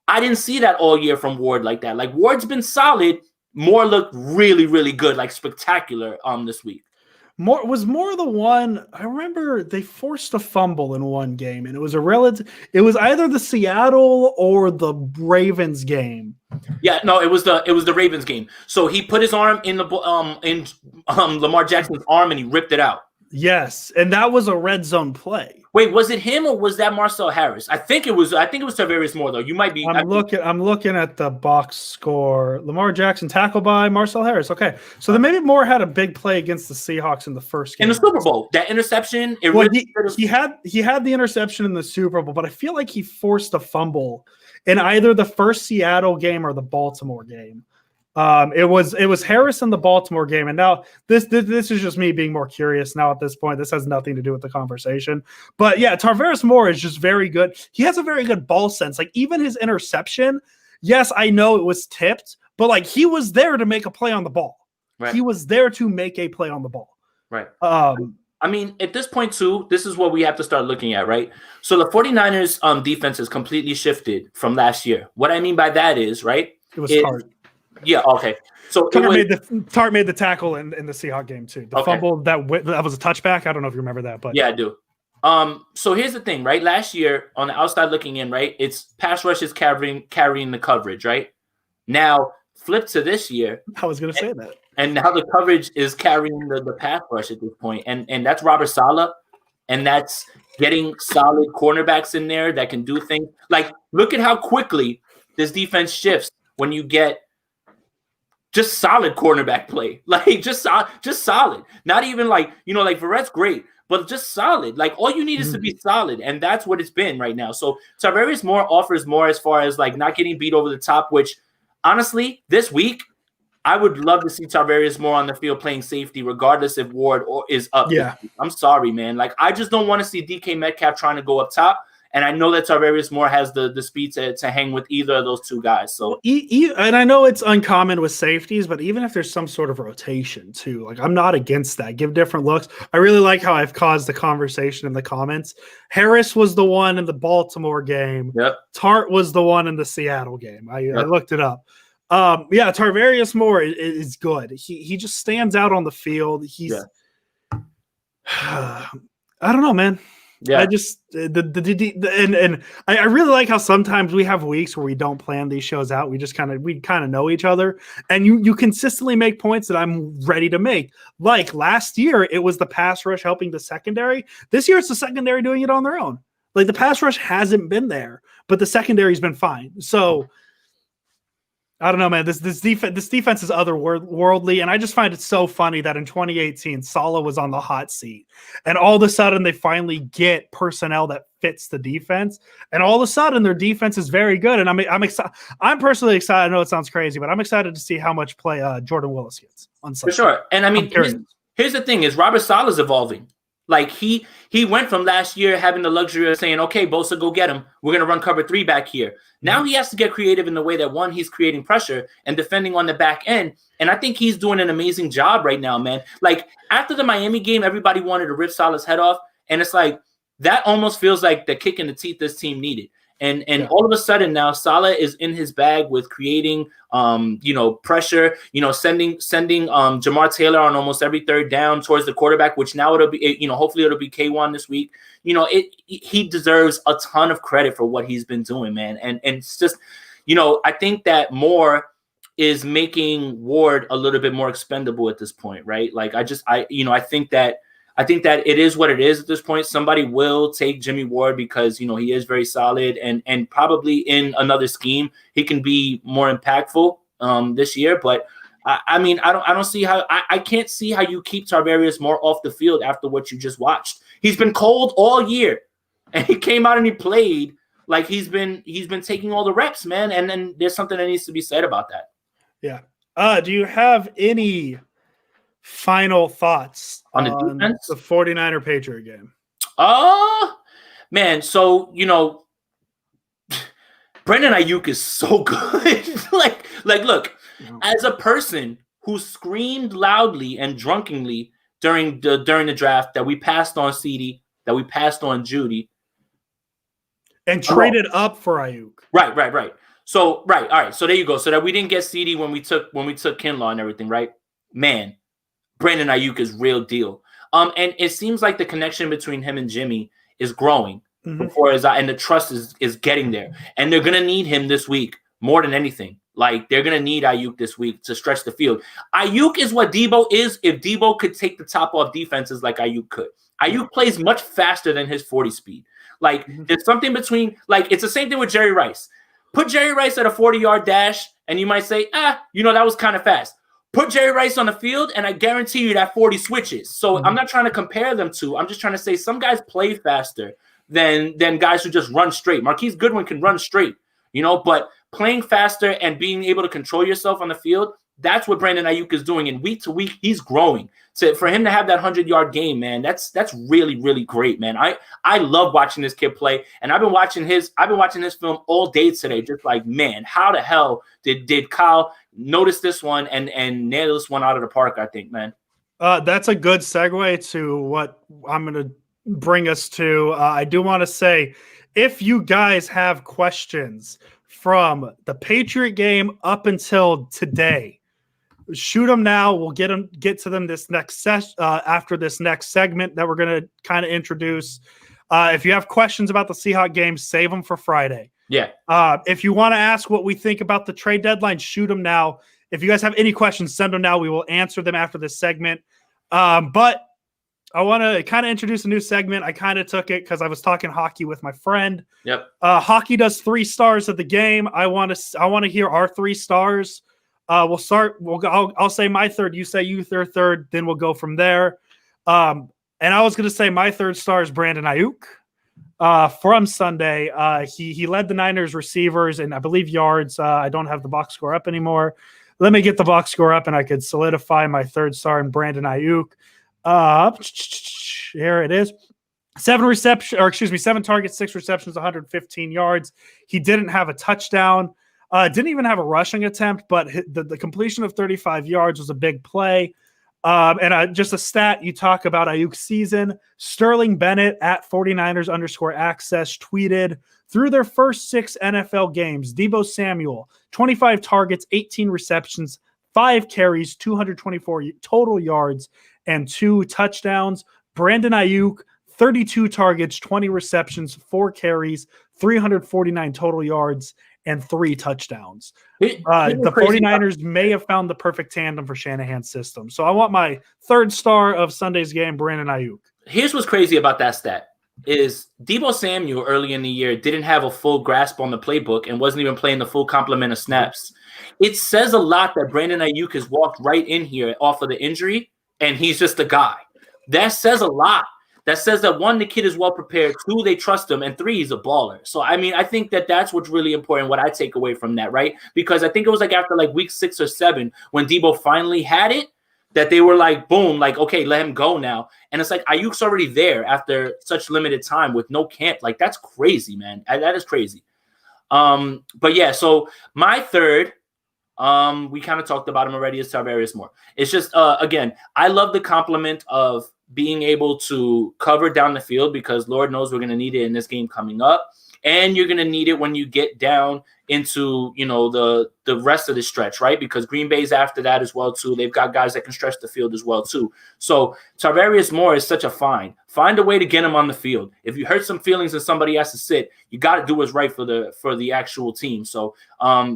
I didn't see that all year from Ward like that. Like Ward's been solid. Moore looked really, really good, like spectacular this week. Moore the one. I remember they forced a fumble in one game, and it was either the Seattle or the Ravens game. Yeah, no, it was the Ravens game. So he put his arm in Lamar Jackson's arm and he ripped it out. Yes, and that was a red zone play. Wait, was it him or was that Marcel Harris? I think it was Tarvarius Moore though. You might be. I'm looking at the box score. Lamar Jackson tackled by Marcel Harris. Okay, so then maybe Moore had a big play against the Seahawks in the first game in the Super Bowl. That interception. He had the interception in the Super Bowl, but I feel like he forced a fumble in either the first Seattle game or the Baltimore game. It was Harris in the Baltimore game, and now this is just me being more curious now at this point. This has nothing to do with the conversation, but yeah, Tarvarius Moore is just very good. He has a very good ball sense. Like even his interception, yes, I know it was tipped, but like he was there to make a play on the ball. Right. He was there to make a play on the ball. Right. I mean, at this point too, this is what we have to start looking at, right? So the 49ers defense has completely shifted from last year. What I mean by that is, right? It was hard. Yeah. Okay. So Tart made the tackle in the Seahawks game too. The fumble that was a touchback. I don't know if you remember that, but yeah, I do. So here's the thing, right? Last year on the outside looking in, right? It's pass rush is carrying the coverage, right? Now flip to this year. I was going to say that. And now the coverage is carrying the pass rush at this point, and that's Robert Saleh, and that's getting solid cornerbacks in there that can do things. Like look at how quickly this defense shifts when you get just solid cornerback play, like just solid. Not even like Verrett's great, but just solid. Like all you need is to be solid, and that's what it's been right now. So Tarvarius Moore offers more as far as like not getting beat over the top. Which honestly, this week I would love to see Tarvarius Moore on the field playing safety, regardless if Ward is up. Yeah. I'm sorry, man. Like, I just don't want to see DK Metcalf trying to go up top. And I know that Tarvarius Moore has the speed to hang with either of those two guys. So, and I know it's uncommon with safeties, but even if there's some sort of rotation too, like I'm not against that. Give different looks. I really like how I've caused the conversation in the comments. Harris was the one in the Baltimore game. Yep. Tart was the one in the Seattle game. I looked it up. Yeah, Tarvarius Moore is good. He just stands out on the field. He's I don't know, man. Yeah, I just and I really like how sometimes we have weeks where we don't plan these shows out. We just kind of know each other, and you consistently make points that I'm ready to make. Like last year, it was the pass rush helping the secondary. This year, it's the secondary doing it on their own. Like the pass rush hasn't been there, but the secondary's been fine. So I don't know, man. This defense is otherworldly, and I just find it so funny that in 2018, Saleh was on the hot seat, and all of a sudden they finally get personnel that fits the defense, and all of a sudden their defense is very good. And I'm excited. I'm personally excited. I know it sounds crazy, but I'm excited to see how much play Jordan Willis gets on Sunday. For sure. And I mean, here's the thing: is Robert Saleh's evolving. Like he went from last year having the luxury of saying, okay, Bosa, go get him. We're going to run cover 3 back here. Now he has to get creative in the way that, one, he's creating pressure and defending on the back end. And I think he's doing an amazing job right now, man. Like after the Miami game, everybody wanted to rip Saleh's head off. And it's like, that almost feels like the kick in the teeth this team needed. And all of a sudden now Saleh is in his bag with creating, pressure, sending Jamar Taylor on almost every third down towards the quarterback, which now it'll be, hopefully it'll be K1 this week. He deserves a ton of credit for what he's been doing, man. And it's just, I think that Moore is making Ward a little bit more expendable at this point, right? Like I think that it is what it is at this point. Somebody will take Jimmy Ward because, he is very solid and probably in another scheme, he can be more impactful this year. But I don't see how I can't see how you keep Tarvarius Moore off the field after what you just watched. He's been cold all year and he came out and he played like he's been taking all the reps, man. And then there's something that needs to be said about that. Yeah. Do you have any final thoughts on the 49er Patriot game? Man, so Brandon Ayuk is so good. like look, as a person who screamed loudly and drunkenly during the draft that we passed on CeeDee, that we passed on Judy, and traded up for Ayuk. Right. So all right. So there you go. So that we didn't get CeeDee when we took Kinlaw and everything, right? Man, Brandon Ayuk is real deal. And it seems like the connection between him and Jimmy is growing and the trust is getting there. And they're gonna need him this week more than anything. Like they're gonna need Ayuk this week to stretch the field. Ayuk is what Debo is if Debo could take the top off defenses like Ayuk could. Ayuk plays much faster than his 40 speed. Like there's something between, like it's the same thing with Jerry Rice. Put Jerry Rice at a 40-yard dash, and you might say, that was kind of fast. Put Jerry Rice on the field, and I guarantee you that 40 switches. So I'm not trying to compare them to. I'm just trying to say some guys play faster than guys who just run straight. Marquise Goodwin can run straight, but playing faster and being able to control yourself on the field, that's what Brandon Ayuk is doing. And week to week, he's growing. So for him to have that 100-yard game, man, that's really, really great, man. I love watching this kid play, and I've been watching his film all day today. Just like, man, how the hell did Kyle notice this one and nail this one out of the park? I think, man. That's a good segue to what I'm going to bring us to. I do want to say, if you guys have questions from the Patriot game up until today, shoot them now. We'll get to them this next after this next segment that we're going to kind of introduce. If you have questions about the Seahawks game, save them for Friday. Yeah. If you want to ask what we think about the trade deadline, shoot them now. If you guys have any questions, send them now. We will answer them after this segment. But I want to kind of introduce a new segment. I kind of took it because I was talking hockey with my friend. Yep. Hockey does 3 stars of the game. I want to hear our 3 stars. We'll start. I'll say my third. You say your third. Then we'll go from there. And I was going to say my third star is Brandon Ayuk from Sunday. He led the Niners receivers and I believe yards. I don't have the box score up anymore. Let me get the box score up, and I could solidify my third star in Brandon Ayuk. Here it is. 7 targets, 6 receptions, 115 yards. He didn't have a touchdown. Didn't even have a rushing attempt, but the completion of 35 yards was a big play. And just a stat you talk about Ayuk's season. Sterling Bennett at 49ers_access tweeted, through their first 6 NFL games, Deebo Samuel, 25 targets, 18 receptions, 5 carries, 224 total yards, and 2 touchdowns. Brandon Ayuk, 32 targets, 20 receptions, 4 carries, 349 total yards, and 3 touchdowns. The 49ers may have found the perfect tandem for Shanahan's system. So I want my third star of Sunday's game, Brandon Ayuk. Here's what's crazy about that stat is Deebo Samuel early in the year didn't have a full grasp on the playbook and wasn't even playing the full complement of snaps. It says a lot that Brandon Ayuk has walked right in here off of the injury, and he's just a guy. That says a lot. That says that 1, the kid is well prepared. 2, they trust him. And 3, he's a baller. So, I mean, I think that that's what's really important, what I take away from that, right? Because I think it was like after like week 6 or 7 when Deebo finally had it, that they were like, boom, like, okay, let him go now. And it's like Ayuk's already there after such limited time with no camp. Like, that's crazy, man. That is crazy. But yeah, so my third, we kind of talked about him already, is Tarvarius Moore. It's just, again, I love the compliment of being able to cover down the field, because Lord knows we're going to need it in this game coming up. And you're going to need it when you get down into, you know, the rest of the stretch, right? Because Green Bay's after that as well, too. They've got guys that can stretch the field as well, too. So Tarvarius Moore is such a find. Find a way to get him on the field. If you hurt some feelings and somebody has to sit, you got to do what's right for the actual team. So,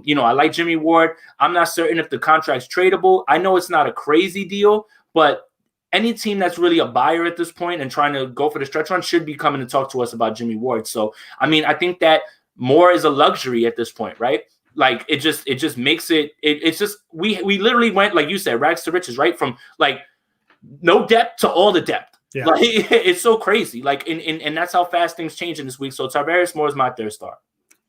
you know, I like Jimmy Ward. I'm not certain if the contract's tradable. I know it's not a crazy deal, but any team that's really a buyer at this point and trying to go for the stretch run should be coming to talk to us about Jimmy Ward. So, I mean, I think that Moore is a luxury at this point, right? Like, it just makes it's just, we literally went, like you said, rags to riches, right? From like no depth to all the depth. Yeah. Like, it's so crazy. Like, and that's how fast things change in this week. So Tarvarius Moore is my third star.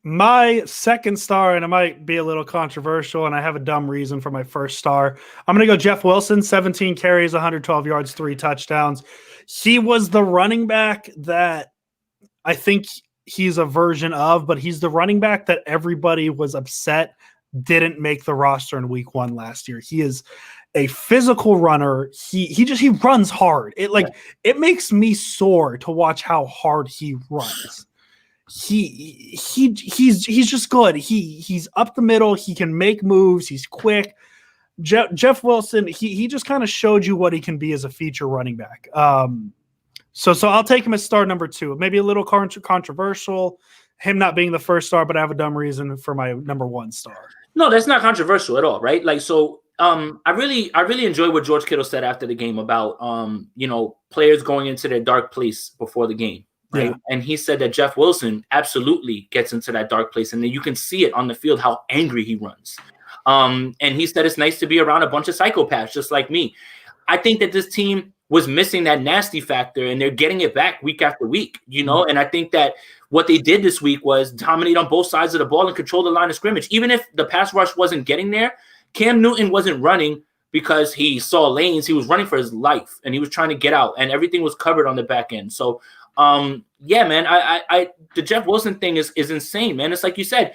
My second star, and it might be a little controversial, and I have a dumb reason for my first star. I'm going to go Jeff Wilson, 17 carries, 112 yards, 3 touchdowns. He was the running back that I think he's a version of, but he's the running back that everybody was upset didn't make the roster in week 1 last year. He is a physical runner. He runs hard. It makes me sore to watch how hard he runs. He's just good. He's up the middle. He can make moves. He's quick. Jeff Wilson, he just kind of showed you what he can be as a feature running back. So I'll take him as star number 2. Maybe a little controversial, him not being the first star, but I have a dumb reason for my number 1 star. No, that's not controversial at all, right? Like, so I really enjoyed what George Kittle said after the game about you know, players going into their dark place before the game. Right. Yeah. And he said that Jeff Wilson absolutely gets into that dark place. And then you can see it on the field, how angry he runs. And he said it's nice to be around a bunch of psychopaths just like me. I think that this team was missing that nasty factor, and they're getting it back week after week, you know? And I think that what they did this week was dominate on both sides of the ball and control the line of scrimmage. Even if the pass rush wasn't getting there, Cam Newton wasn't running because he saw lanes. He was running for his life, and he was trying to get out, and everything was covered on the back end. So, yeah, man, I the Jeff Wilson thing is insane, man. It's like you said,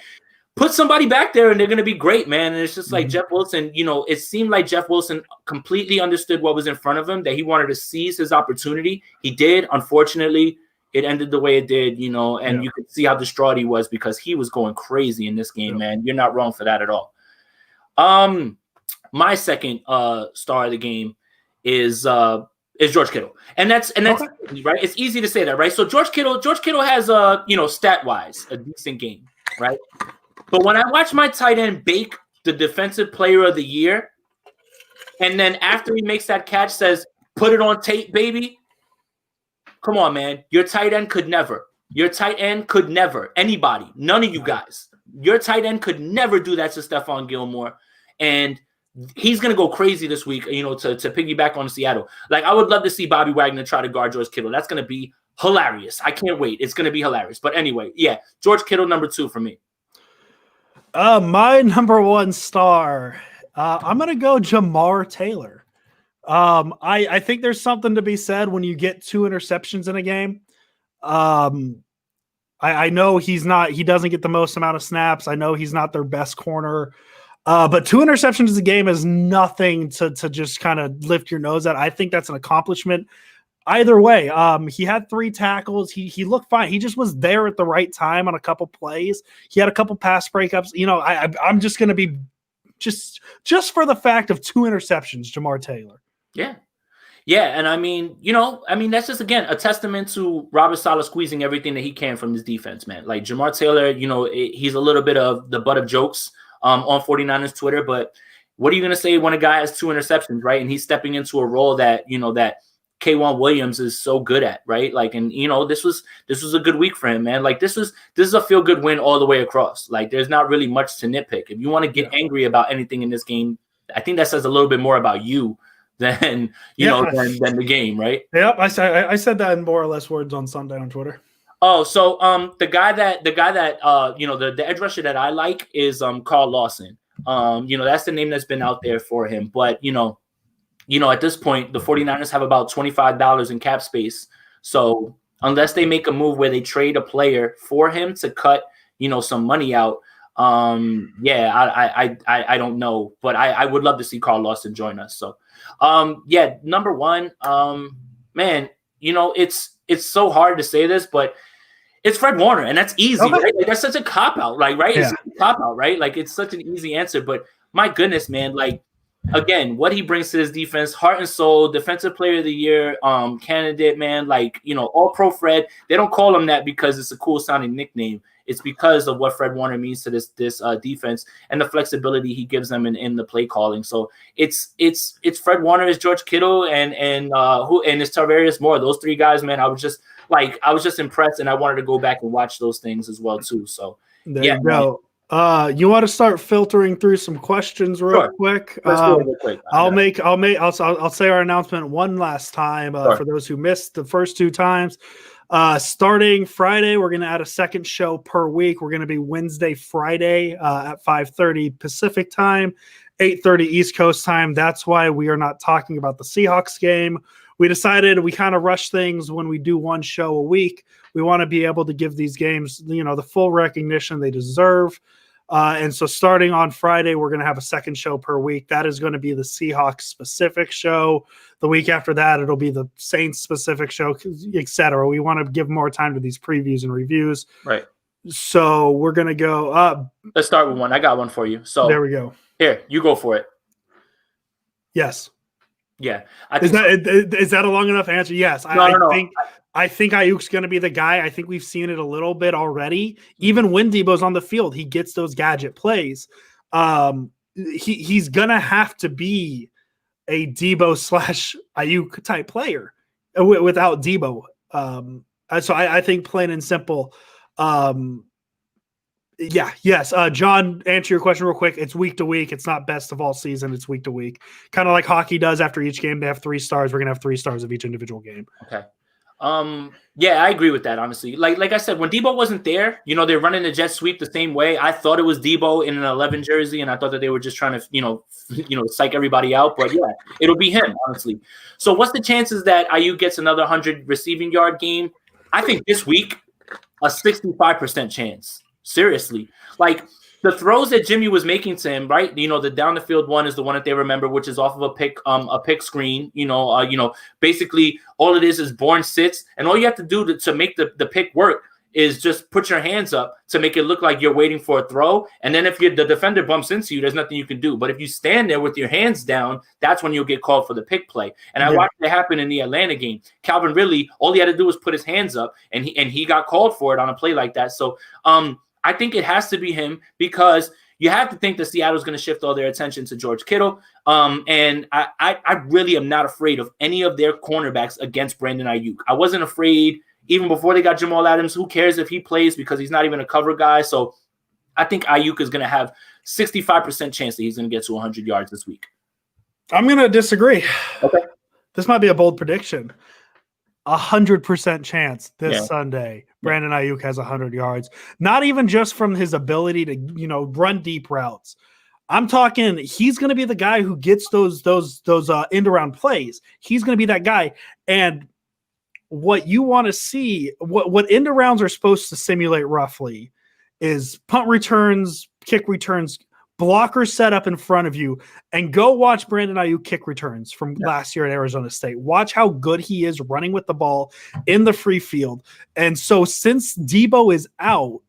put somebody back there and they're going to be great, man. And it's just like Jeff Wilson, you know, it seemed like Jeff Wilson completely understood what was in front of him, that he wanted to seize his opportunity. He did. Unfortunately, it ended the way it did, you know, and you could see how distraught he was because he was going crazy in this game, man. You're not wrong for that at all. My second star of the game is George Kittle. And that's okay. Right. It's easy to say that, right? So George Kittle has you know, stat wise, a decent game, right? But when I watch my tight end bake the defensive player of the year, and then after he makes that catch says, put it on tape, baby. Come on, man. Your tight end could never. Anybody. None of you guys. Your tight end could never do that to Stephon Gilmore. And he's going to go crazy this week, you know, to piggyback on Seattle. Like, I would love to see Bobby Wagner try to guard George Kittle. That's going to be hilarious. I can't wait. It's going to be hilarious. But anyway, yeah, George Kittle, number 2 for me. My number 1 star I'm going to go Jamar Taylor. I think there's something to be said when you get 2 interceptions in a game. I know he doesn't get the most amount of snaps. I know he's not their best corner. But 2 interceptions a game is nothing to just kind of lift your nose at. I think that's an accomplishment. Either way, he had 3 tackles. He looked fine. He just was there at the right time on a couple plays. He had a couple pass breakups. I'm just going to be just for the fact of 2 interceptions, Jamar Taylor. Yeah. Yeah, and I mean, that's just, again, a testament to Robert Saleh squeezing everything that he can from his defense, man. Like, Jamar Taylor, he's a little bit of the butt of jokes on 49ers Twitter, but what are you going to say when a guy has 2 interceptions, right? And he's stepping into a role that, that K'Wan Williams is so good at, right? Like, and, this was a good week for him, man. Like, this is a feel-good win all the way across. Like, there's not really much to nitpick. If you want to get angry about anything in this game, I think that says a little bit more about you than than the game, right? Yep, I said that in more or less words on Sunday on Twitter. Oh, so the guy that the edge rusher that I like is Carl Lawson. That's the name that's been out there for him. But at this point, the 49ers have about $25 in cap space. So unless they make a move where they trade a player for him to cut some money out, I don't know, but I would love to see Carl Lawson join us. So. Number one, man, it's so hard to say this, but it's Fred Warner, and that's easy, right? Like, that's such a cop-out, like, right? Yeah. It's a cop-out, right? Like, it's such an easy answer, but my goodness, man, like, again, what he brings to his defense, heart and soul, defensive player of the year candidate, man, like, all pro Fred. They don't call him that because it's a cool sounding nickname. It's because of what Fred Warner means to this defense and the flexibility he gives them in the play calling. So it's Fred Warner, is George Kittle, and it's Tarvarius Moore. Those 3 guys, man. I was just impressed, and I wanted to go back and watch those things as well too. So there you go. You want to start filtering through some questions real quick? Real quick. I'll say our announcement one last time for those who missed the first 2 times. Starting Friday, we're going to add a second show per week. We're going to be Wednesday, Friday at 5:30 Pacific time, 8:30 East Coast time. That's why we are not talking about the Seahawks game. We decided we kind of rush things when we do 1 show a week. We want to be able to give these games, the full recognition they deserve. And so starting on Friday, we're going to have a second show per week. That is going to be the Seahawks specific show. The week after that, it'll be the Saints specific show, etc. We want to give more time to these previews and reviews. Right. So we're going to go. Let's start with one. I got one for you. So there we go. Here, you go for it. Yes. Yeah. Is that a long enough answer? Yes. No. I think Ayuk's going to be the guy. I think we've seen it a little bit already. Even when Debo's on the field, he gets those gadget plays. He's going to have to be a Debo / Ayuk type player without Debo. So I think plain and simple. Yes. John, answer your question real quick. It's week to week. It's not best of all season. It's week to week. Kind of like hockey does after each game. They have 3 stars. We're going to have 3 stars of each individual game. Okay. I agree with that, honestly. Like I said, when Debo wasn't there, they're running the jet sweep the same way. I thought it was Debo in an 11 jersey, and I thought that they were just trying to, psych everybody out. But yeah, it'll be him, honestly. So what's the chances that Ayuk gets another 100 receiving yard game? I think this week, a 65% chance. Seriously. Like, the throws that Jimmy was making to him, right? The down the field one is the one that they remember, which is off of a pick screen. Basically all it is Bourne sits, and all you have to do to make the pick work is just put your hands up to make it look like you're waiting for a throw. And then if the defender bumps into you, there's nothing you can do. But if you stand there with your hands down, that's when you'll get called for the pick play. And I watched it happen in the Atlanta game. Calvin Ridley, all he had to do was put his hands up, and he got called for it on a play like that. So I think it has to be him, because you have to think that Seattle's going to shift all their attention to George Kittle. And I really am not afraid of any of their cornerbacks against Brandon Ayuk. I wasn't afraid even before they got Jamal Adams. Who cares if he plays, because he's not even a cover guy. So I think Ayuk is going to have 65% chance that he's going to get to 100 yards this week. I'm going to disagree. Okay. This might be a bold prediction. 100% chance this Sunday Brandon Ayuk has 100 yards. Not even just from his ability to, run deep routes. I'm talking he's going to be the guy who gets those end around plays. He's going to be that guy. And what you want to see, what end arounds are supposed to simulate roughly is punt returns, kick returns, blockers set up in front of you, and go watch Brandon Ayuk kick returns from last year at Arizona State. Watch how good he is running with the ball in the free field. And so since Debo is out,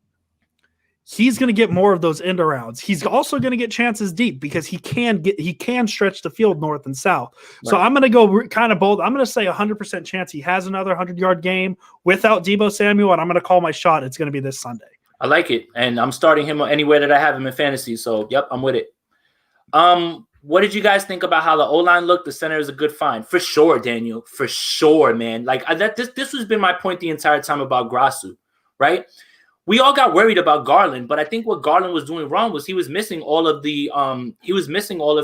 he's going to get more of those end arounds. He's also going to get chances deep because he can stretch the field north and south. Right. So I'm going to go kind of bold. I'm going to say 100% chance he has another 100-yard game without Debo Samuel, and I'm going to call my shot. It's going to be this Sunday. I like it, and I'm starting him anywhere that I have him in fantasy. So, yep, I'm with it. What did you guys think about how the O-line looked? The center is a good find. For sure, Daniel. For sure, man. Like this has been my point the entire time about Grasu, right? We all got worried about Garland, but I think what Garland was doing wrong was he was missing all of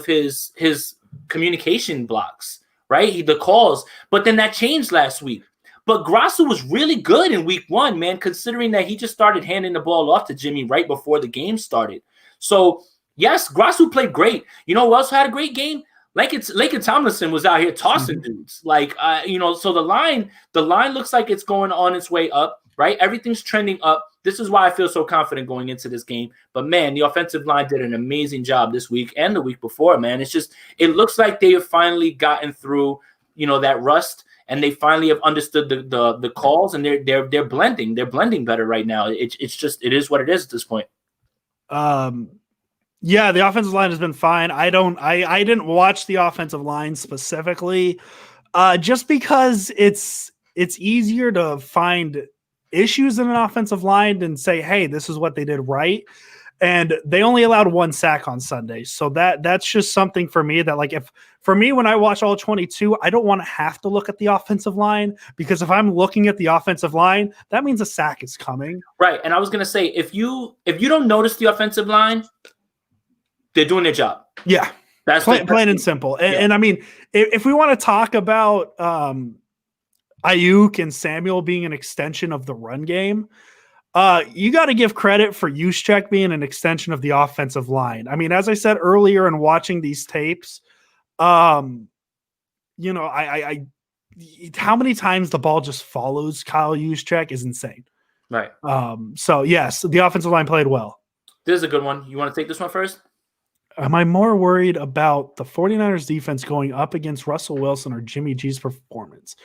his communication blocks, right? The calls, but then that changed last week. But Grasu was really good in week 1, man, considering that he just started handing the ball off to Jimmy right before the game started. So yes, Grasu played great. You know who else had a great game? Laken Tomlinson was out here tossing dudes. Like, so the line looks like it's going on its way up, right? Everything's trending up. This is why I feel so confident going into this game. But, man, the offensive line did an amazing job this week and the week before, man. It looks like they have finally gotten through, that rust, and they finally have understood the calls, and they're blending. They're blending better right now. It is what it is at this point. Yeah, the offensive line has been fine. I didn't watch the offensive line specifically, just because it's easier to find issues in an offensive line and say, hey, this is what they did right. And they only allowed 1 sack on Sunday. So that's just something for me that, like, when I watch all 22, I don't want to have to look at the offensive line, because if I'm looking at the offensive line, that means a sack is coming. Right. And I was going to say, if you don't notice the offensive line, they're doing their job. Yeah. That's plain and simple. And I mean, if we want to talk about Ayuk and Samuel being an extension of the run game, you got to give credit for Juszczyk being an extension of the offensive line. I mean, as I said earlier in watching these tapes, how many times the ball just follows Kyle Juszczyk is insane. Right. So yes, the offensive line played well. This is a good one. You want to take this one first? Am I more worried about the 49ers defense going up against Russell Wilson or Jimmy G's performance?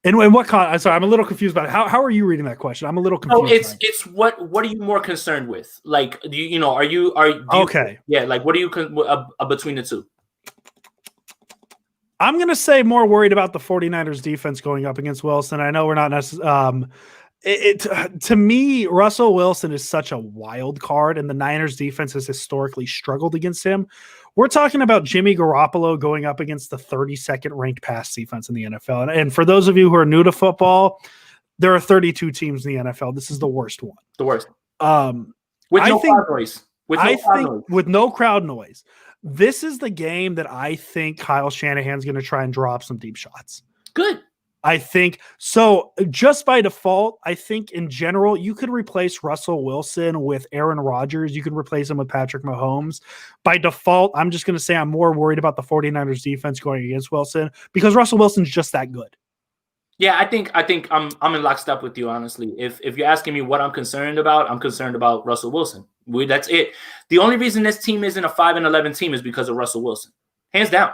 And what sorry, I'm a little confused about it. How are you reading that question? I'm a little confused. It's what are you more concerned with? Like, okay. Yeah, like, what are you between the two? I'm going to say more worried about the 49ers defense going up against Wilson. I know we're not necessarily to me, Russell Wilson is such a wild card, and the Niners defense has historically struggled against him. We're talking about Jimmy Garoppolo going up against the 32nd ranked pass defense in the NFL. And for those of you who are new to football, there are 32 teams in the NFL. This is the worst one. The worst. With no crowd noise. With no crowd noise. This is the game that I think Kyle Shanahan's going to try and drop some deep shots. Good. I think so. Just by default, I think in general, you could replace Russell Wilson with Aaron Rodgers. You could replace him with Patrick Mahomes. By default, I'm just going to say I'm more worried about the 49ers defense going against Wilson because Russell Wilson's just that good. Yeah, I think I'm in lockstep with you, honestly. If you're asking me what I'm concerned about Russell Wilson. That's it. The only reason this team isn't a 5-11 team is because of Russell Wilson. Hands down.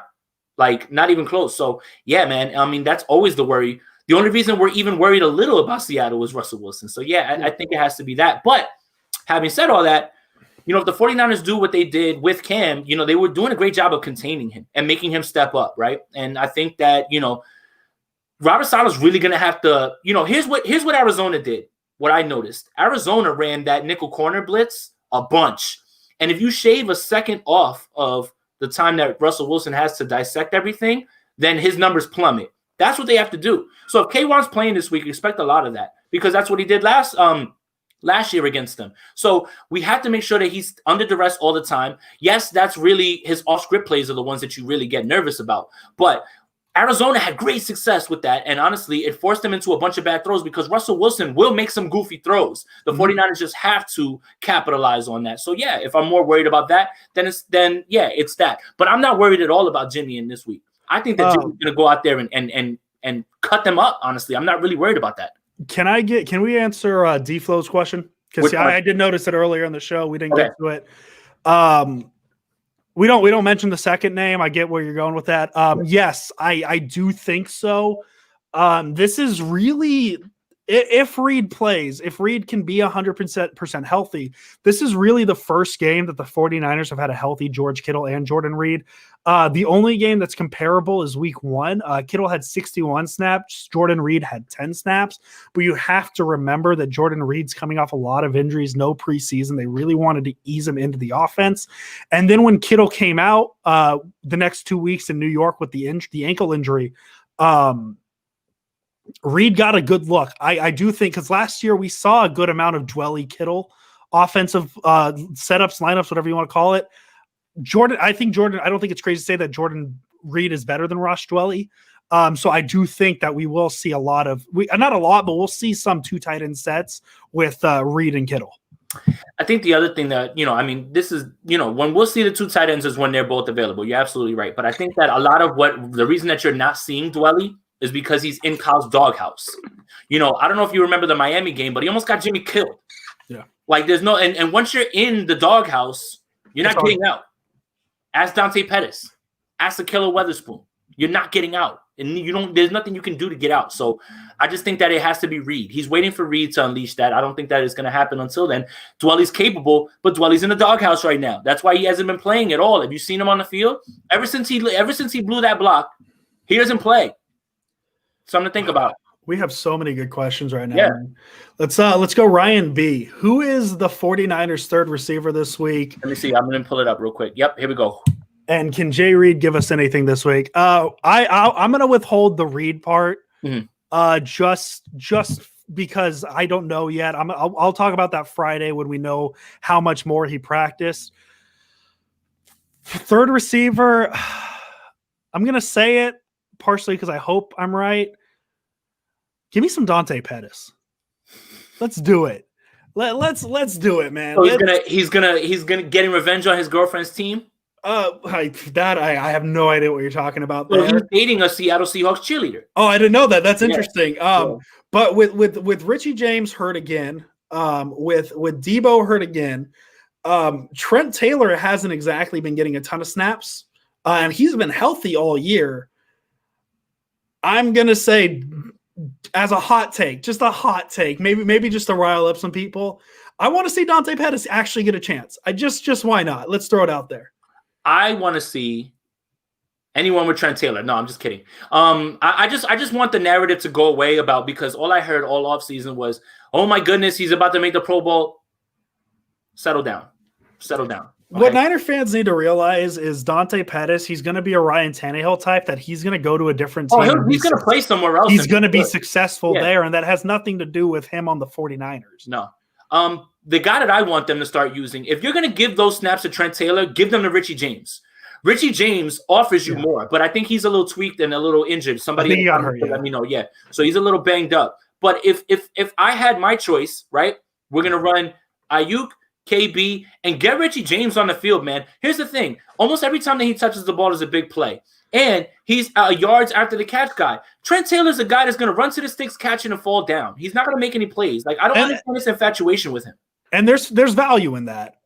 Like, not even close. So, yeah, man, I mean, that's always the worry. The only reason we're even worried a little about Seattle is Russell Wilson. So, yeah, I think it has to be that. But having said all that, if the 49ers do what they did with Cam, they were doing a great job of containing him and making him step up, right? And I think that, Robert Sala's really going to have to, here's what Arizona did, what I noticed. Arizona ran that nickel corner blitz a bunch. And if you shave a second off of the time that Russell Wilson has to dissect everything, then his numbers plummet. That's what they have to do. So if K1's playing this week, expect a lot of that because that's what he did last year against them. So we have to make sure that he's under duress all the time. Yes, that's really his off-script plays are the ones that you really get nervous about. But Arizona had great success with that, and honestly, it forced them into a bunch of bad throws because Russell Wilson will make some goofy throws. The 49ers just have to capitalize on that. So, yeah, if I'm more worried about that, then it's that. But I'm not worried at all about Jimmy in this week. I think that Jimmy's going to go out there and cut them up, honestly. I'm not really worried about that. Can we answer D-Flow's question? Because I did notice it earlier in the show. We didn't get to it. We don't mention the second name. I get where you're going with that. Yes, I do think so. This is really, if Reed plays, if Reed can be 100% healthy, this is really the first game that the 49ers have had a healthy George Kittle and Jordan Reed. The only game that's comparable is week 1. Kittle had 61 snaps. Jordan Reed had 10 snaps. But you have to remember that Jordan Reed's coming off a lot of injuries, no preseason. They really wanted to ease him into the offense. And then when Kittle came out the next 2 weeks in New York with the ankle injury, Reed got a good look. I do think, because last year we saw a good amount of Dwelly Kittle offensive setups, lineups, whatever you want to call it. I don't think it's crazy to say that Jordan Reed is better than Ross Dwelly. So I do think that we will see not a lot, but we'll see some 2 tight end sets with Reed and Kittle. I think the other thing that, this is, when we'll see the 2 tight ends is when they're both available. You're absolutely right. But I think that a lot of the reason that you're not seeing Dwelly is because he's in Kyle's doghouse. I don't know if you remember the Miami game, but he almost got Jimmy killed. Yeah. Like there's no, and once you're in the doghouse, you're not getting out. Ask Dante Pettis. Ask Ahkello Witherspoon. You're not getting out. And there's nothing you can do to get out. So I just think that it has to be Reed. He's waiting for Reed to unleash that. I don't think that is going to happen until then. Dwelly's capable, but Dwelly's in the doghouse right now. That's why he hasn't been playing at all. Have you seen him on the field? Ever since he blew that block, he doesn't play. Something to think about. We have so many good questions right now. Yeah. Let's go Ryan B. Who is the 49ers third receiver this week? Let me see. I'm going to pull it up real quick. Yep, here we go. And can Jay Reed give us anything this week? I'm going to withhold the Reed part, just because I don't know yet. I'll talk about that Friday when we know how much more he practiced. Third receiver, I'm going to say it partially because I hope I'm right. Give me some Dante Pettis. Let's do it. Let's do it, man. So he's gonna getting revenge on his girlfriend's team. I have no idea what you're talking about there. Well, he's dating a Seattle Seahawks cheerleader. Oh, I didn't know that. That's interesting. But with Richie James hurt again, with Debo hurt again, Trent Taylor hasn't exactly been getting a ton of snaps, and he's been healthy all year. I'm gonna say, as a hot take, just a hot take, maybe just to rile up some people, I want to see Dante Pettis actually get a chance. I just why not? Let's throw it out there. I want to see anyone with Trent Taylor. No, I'm just kidding. I just want the narrative to go away because all I heard all offseason was, oh my goodness, he's about to make the Pro Bowl. Settle down. Okay? What Niner fans need to realize is Dante Pettis, he's going to be a Ryan Tannehill type, that he's going to go to a different team. Oh, he's going to play somewhere else. He's going to be successful there, and that has nothing to do with him on the 49ers. No. The guy that I want them to start using, if you're going to give those snaps to Trent Taylor, give them to Richie James. Richie James offers you more, but I think he's a little tweaked and a little injured. Somebody got hurt. Let me know. Yeah. So he's a little banged up. But if I had my choice, right, we're going to run Ayuk, KB, and get Richie James on the field, man. Here's the thing. Almost every time that he touches the ball is a big play. And he's yards after the catch guy. Trent Taylor's a guy that's going to run to the sticks, catch it, and fall down. He's not going to make any plays. Like, I don't understand this infatuation with him. And there's value in that.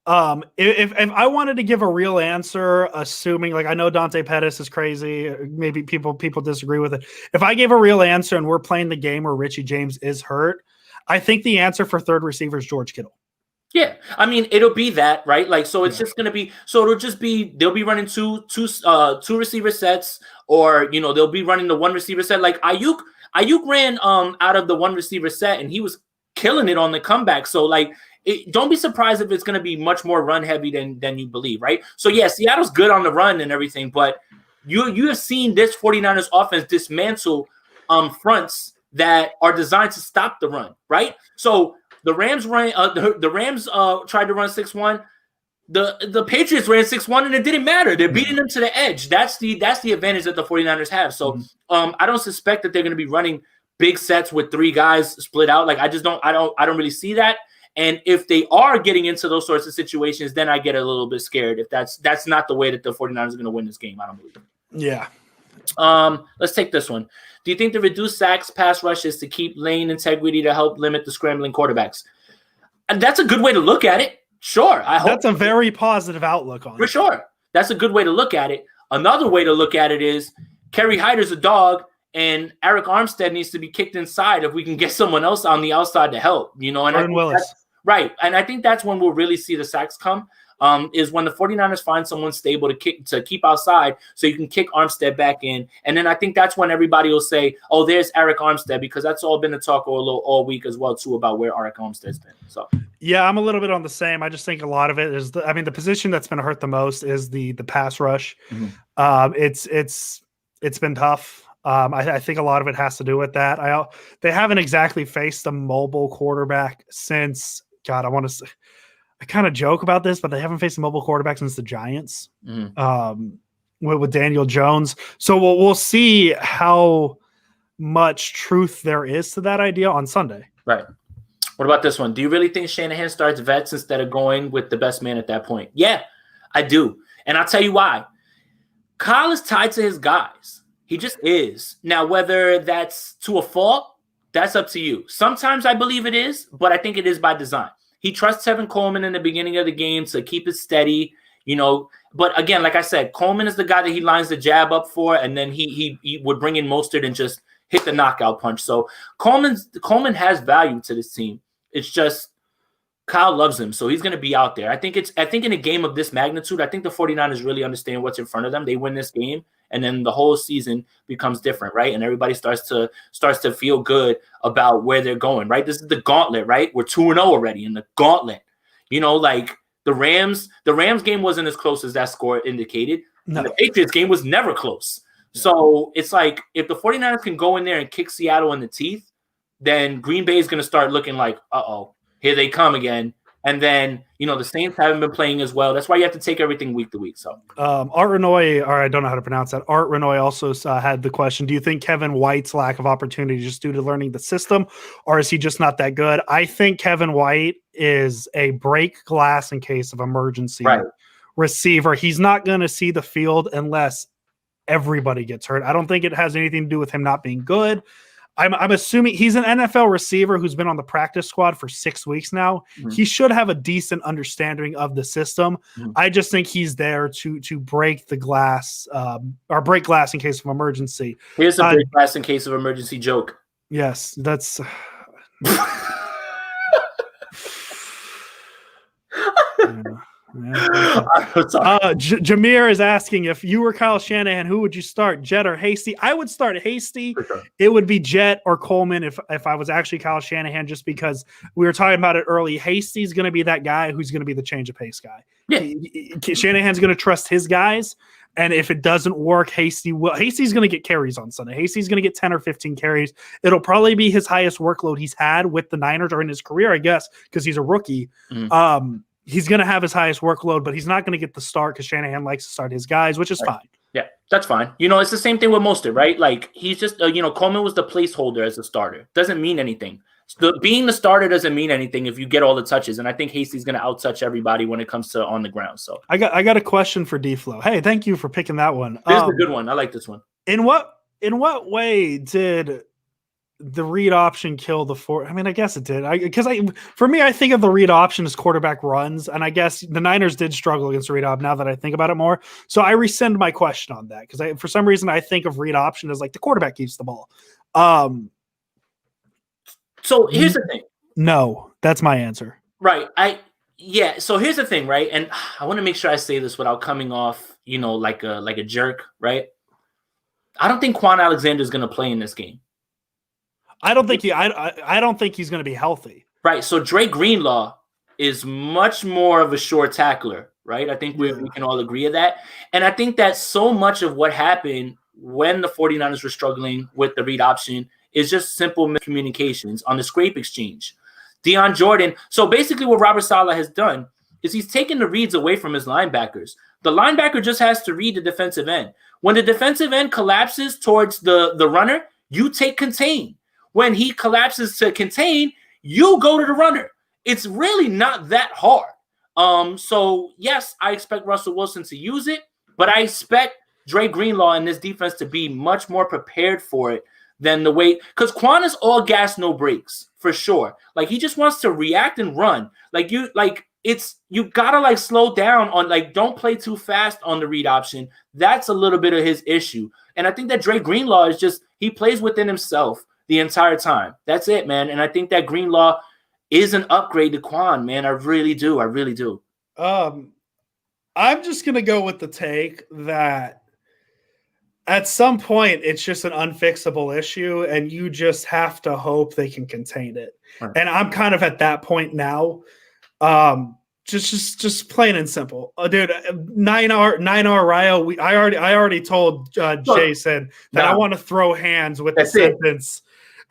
If I wanted to give a real answer, assuming, like, I know Dante Pettis is crazy, maybe people disagree with it. If I gave a real answer and we're playing the game where Richie James is hurt, I think the answer for third receiver is George Kittle. Yeah, I mean, it'll be that, right? Like, so it's just gonna be, so it'll just be, they'll be running two receiver sets, or they'll be running the one receiver set. Like Ayuk ran out of the one receiver set, and he was killing it on the comeback. So like, don't be surprised if it's gonna be much more run heavy than you believe, right? So yeah, Seattle's good on the run and everything, but you have seen this 49ers offense dismantle fronts that are designed to stop the run, right? So the Rams tried to run 6-1. The Patriots ran 6-1 and it didn't matter. They're beating them to the edge. That's the advantage that the 49ers have. So I don't suspect that they're going to be running big sets with 3 guys split out. Like I don't really see that. And if they are getting into those sorts of situations, then I get a little bit scared. If that's not the way that the 49ers are going to win this game, I don't believe it. Yeah. Let's take this one. Do you think the reduced sacks, pass rushes to keep lane integrity to help limit the scrambling quarterbacks? And that's a good way to look at it. Sure. I hope that's a very positive outlook on it. For sure. That's a good way to look at it. Another way to look at it is Kerry Hyder's a dog and Eric Armstead needs to be kicked inside if we can get someone else on the outside to help, you know, and Jordan Willis. Right. And I think that's when we'll really see the sacks come. Is when the 49ers find someone stable to keep outside so you can kick Armstead back in. And then I think that's when everybody will say, oh, there's Eric Armstead, because that's all been the talk all week as well, too, about where Eric Armstead's been. So yeah, I'm a little bit on the same. I just think a lot of it is the position that's been hurt the most is the pass rush. It's been tough. I think a lot of it has to do with that. They haven't exactly faced a mobile quarterback since, God, I kind of joke about this, but they haven't faced a mobile quarterback since the Giants with Daniel Jones. So we'll see how much truth there is to that idea on Sunday. Right. What about this one? Do you really think Shanahan starts vets instead of going with the best man at that point? Yeah, I do. And I'll tell you why. Kyle is tied to his guys. He just is. Now, whether that's to a fault, that's up to you. Sometimes I believe it is, but I think it is by design. He trusts Tevin Coleman in the beginning of the game to keep it steady, you know. But again, like I said, Coleman is the guy that he lines the jab up for, and then he would bring in Mostert and just hit the knockout punch. So Coleman has value to this team. It's just Kyle loves him, so he's going to be out there. I think in a game of this magnitude, I think the 49ers really understand what's in front of them. They win this game, and then the whole season becomes different, right? And everybody starts to feel good about where they're going, right? This is the gauntlet, right? We're 2-0 already in the gauntlet. You know, like the Rams game wasn't as close as that score indicated. No. The Patriots game was never close. So it's like if the 49ers can go in there and kick Seattle in the teeth, then Green Bay is going to start looking like, uh-oh, here they come again. And then, you know, the Saints haven't been playing as well. That's why you have to take everything week to week. So Art Renoy, or I don't know how to pronounce that. Art Renoy also had the question, do you think Kevin White's lack of opportunity is just due to learning the system, or is he just not that good? I think Kevin White is a break glass in case of emergency receiver. He's not going to see the field unless everybody gets hurt. I don't think it has anything to do with him not being good. I'm assuming he's an NFL receiver who's been on the practice squad for 6 weeks now. Mm-hmm. He should have a decent understanding of the system. Mm-hmm. I just think he's there to break the glass or break glass in case of emergency. Here's a break glass in case of emergency joke. Yes, that's Jameer is asking, if you were Kyle Shanahan, who would you start, Jet or Hasty? I would start Hasty. Sure. It would be Jet or Coleman if I was actually Kyle Shanahan, just because we were talking about it early. Hasty's going to be that guy who's going to be the change of pace guy. Yeah. Shanahan's going to trust his guys, and if it doesn't work, Hasty's going to get carries on Sunday. Hasty's going to get 10 or 15 carries. It'll probably be his highest workload he's had with the Niners or in his career, I guess, because he's a rookie. Mm-hmm. He's going to have his highest workload, but he's not going to get the start because Shanahan likes to start his guys, which is fine. Yeah, that's fine. You know, it's the same thing with Mostert, right? Like, he's just, Coleman was the placeholder as a starter. Doesn't mean anything. Being the starter doesn't mean anything if you get all the touches. And I think Hasty's going to out-touch everybody when it comes to on the ground. So I got a question for D-Flow. Hey, thank you for picking that one. This is a good one. I like this one. In what way did the read option kill the four? I mean, I guess it did. For me, I think of the read option as quarterback runs, and I guess the Niners did struggle against the read op. Now that I think about it more, so I rescind my question on that because for some reason I think of read option as like the quarterback keeps the ball. So here's the thing. No, that's my answer. Right. So here's the thing, right? And I want to make sure I say this without coming off, like a jerk, right? I don't think Quan Alexander is going to play in this game. I don't think he's going to be healthy. Right. So Dre Greenlaw is much more of a sure tackler, right? I think we can all agree on that. And I think that so much of what happened when the 49ers were struggling with the read option is just simple miscommunications on the scrape exchange. Deion Jordan. So basically what Robert Saleh has done is he's taking the reads away from his linebackers. The linebacker just has to read the defensive end. When the defensive end collapses towards the runner, you take contain. When he collapses to contain, you go to the runner. It's really not that hard. So yes, I expect Russell Wilson to use it, but I expect Dre Greenlaw and this defense to be much more prepared for it than the way, because Quan is all gas, no brakes for sure. Like he just wants to react and run. You gotta like slow down on, like, don't play too fast on the read option. That's a little bit of his issue. And I think that Dre Greenlaw is just, he plays within himself the entire time. That's it, man. And I think that Greenlaw is an upgrade to Quan, man. I really do. I really do. I'm just going to go with the take that at some point it's just an unfixable issue and you just have to hope they can contain it. Right. And I'm kind of at that point now. Just plain and simple. Dude, 9R Rio, I already told Jason that I want to throw hands with the sentence.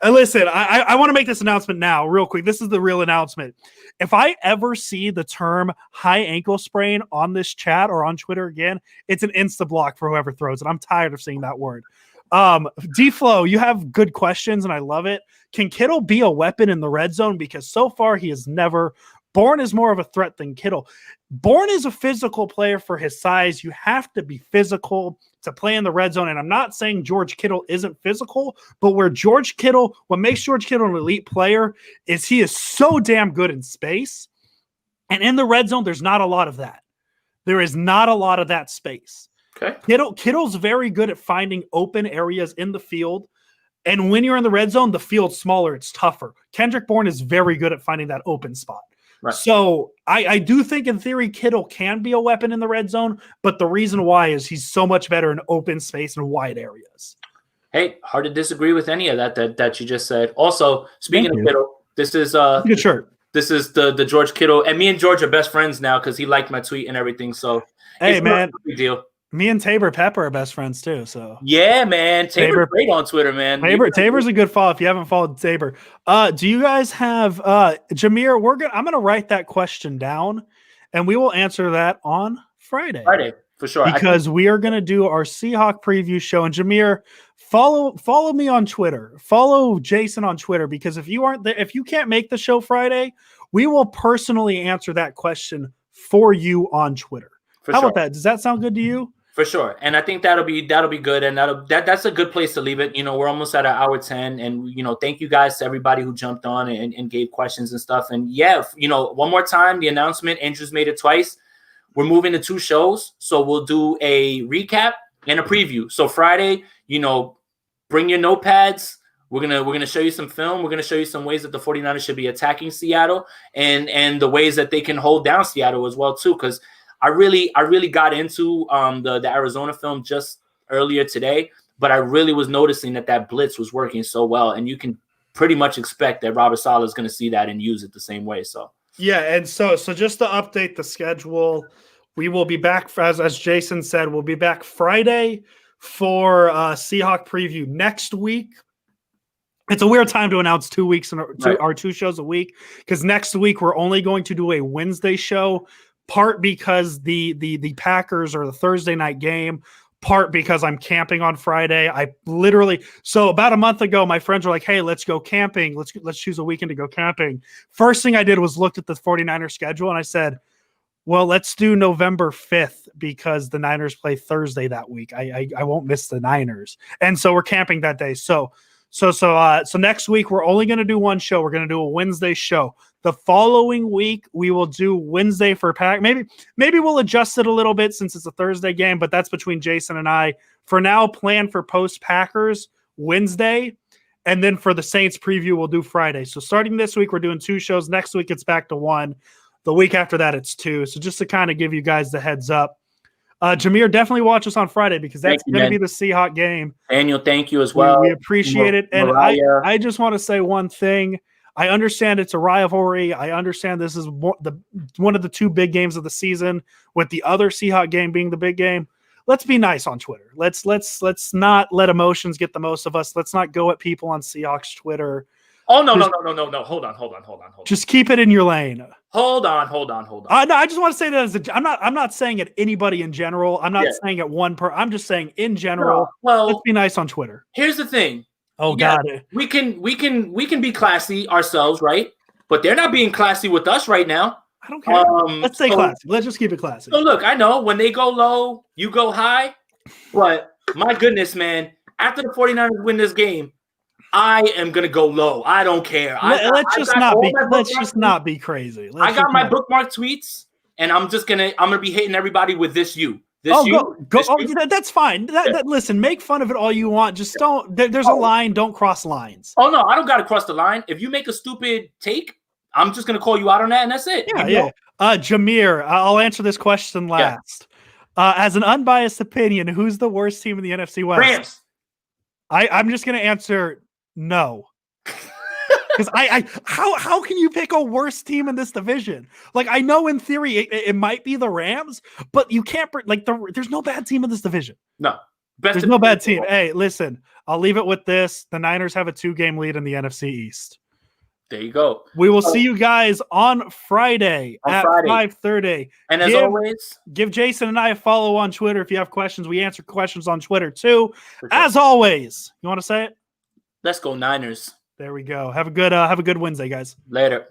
Listen, I want to make this announcement now, real quick. This is the real announcement. If I ever see the term high ankle sprain on this chat or on Twitter again, it's an insta block for whoever throws it. I'm tired of seeing that word. D-Flow, you have good questions, and I love it. Can Kittle be a weapon in the red zone? Because so far he has never. Bourne is more of a threat than Kittle. Bourne is a physical player for his size. You have to be physical to play in the red zone. And I'm not saying George Kittle isn't physical, but what makes George Kittle an elite player is he is so damn good in space. And in the red zone, there's not a lot of that. There is not a lot of that space. Okay. Kittle's very good at finding open areas in the field. And when you're in the red zone, the field's smaller. It's tougher. Kendrick Bourne is very good at finding that open spot. Right. So I do think in theory Kittle can be a weapon in the red zone, but the reason why is he's so much better in open space and wide areas. Hey, hard to disagree with any of that you just said. Also, speaking of Kittle, this is good shirt. This is the George Kittle, and me and George are best friends now because he liked my tweet and everything. So hey, man, no big deal. Me and Tabor Pepper are best friends too. So yeah, man. Tabor's great on Twitter, man. Tabor's a good follow if you haven't followed Tabor. Do you guys have Jameer? I'm gonna write that question down and we will answer that on Friday. Friday, for sure. Because we are gonna do our Seahawk preview show. And Jameer, follow me on Twitter. Follow Jason on Twitter, because if you aren't there, if you can't make the show Friday, we will personally answer that question for you on Twitter. How about that? Does that sound good to you? For sure. And I think that'll be good. And that's a good place to leave it. You know, we're almost at an hour 10. And, you know, thank you guys to everybody who jumped on and gave questions and stuff. And yeah, you know, one more time, the announcement, Andrew's made it twice. We're moving to 2 shows. So we'll do a recap and a preview. So Friday, you know, bring your notepads. We're gonna show you some film. We're gonna show you some ways that the 49ers should be attacking Seattle and the ways that they can hold down Seattle as well, too. Because I really got into the Arizona film just earlier today, but I really was noticing that blitz was working so well, and you can pretty much expect that Robert Saleh is going to see that and use it the same way. So yeah, and so just to update the schedule, we will be back as Jason said. We'll be back Friday for Seahawk preview next week. It's a weird time to announce 2 weeks our 2 shows a week, because next week we're only going to do a Wednesday show. Part because the Packers are the Thursday night game, part because I'm camping on Friday. So about a month ago, my friends were like, hey, let's go camping. Let's choose a weekend to go camping. First thing I did was looked at the 49ers schedule, and I said, well, let's do November 5th because the Niners play Thursday that week. I won't miss the Niners. And so we're camping that day. So next week we're only going to do 1 show. We're going to do a Wednesday show. The following week we will do Wednesday for Pack. Maybe we'll adjust it a little bit since it's a Thursday game, but that's between Jason and I. For now, plan for post Packers Wednesday, and then for the Saints preview we'll do Friday. So starting this week we're doing 2 shows. Next week it's back to 1. The week after that it's 2. So just to kind of give you guys the heads up. Jameer, definitely watch us on Friday because that's going to be the Seahawk game. Daniel, thank you as well. We appreciate it. And I just want to say one thing. I understand it's a rivalry. I understand this is one of the 2 big games of the season, with the other Seahawk game being the big game. Let's be nice on Twitter. Let's not let emotions get the most of us. Let's not go at people on Seahawks Twitter. Oh no. Hold on. Just keep it in your lane. Hold on. No, I just want to say that I'm not saying it anybody in general. I'm not saying it I'm just saying in general. No, well, let's be nice on Twitter. Here's the thing. Oh God, we can be classy ourselves, right? But they're not being classy with us right now. I don't care. Let's stay classy. Let's just keep it classy. So look, I know when they go low, you go high. But my goodness, man, after the 49ers win this game, I am gonna go low. I don't care. Let's just not be crazy. I got my bookmark tweets, and I'm gonna be hitting everybody with this you. That's fine. Listen, make fun of it all you want. Just don't. There's a line. Don't cross lines. Oh no, I don't gotta cross the line. If you make a stupid take, I'm just gonna call you out on that, and that's it. Yeah. Jameer, I'll answer this question last. As an unbiased opinion, who's the worst team in the NFC West? Rams. I'm just gonna answer no. Because how can you pick a worse team in this division? Like, I know in theory it might be the Rams, but you can't there's no bad team in this division. No. There's no bad team. Hey, listen, I'll leave it with this. The Niners have a 2-game lead in the NFC East. There you go. We will see you guys on Friday at 5:30. And as always, give Jason and I a follow on Twitter if you have questions. We answer questions on Twitter too. As always, you want to say it? Let's go Niners. There we go. Have a good Wednesday, guys. Later.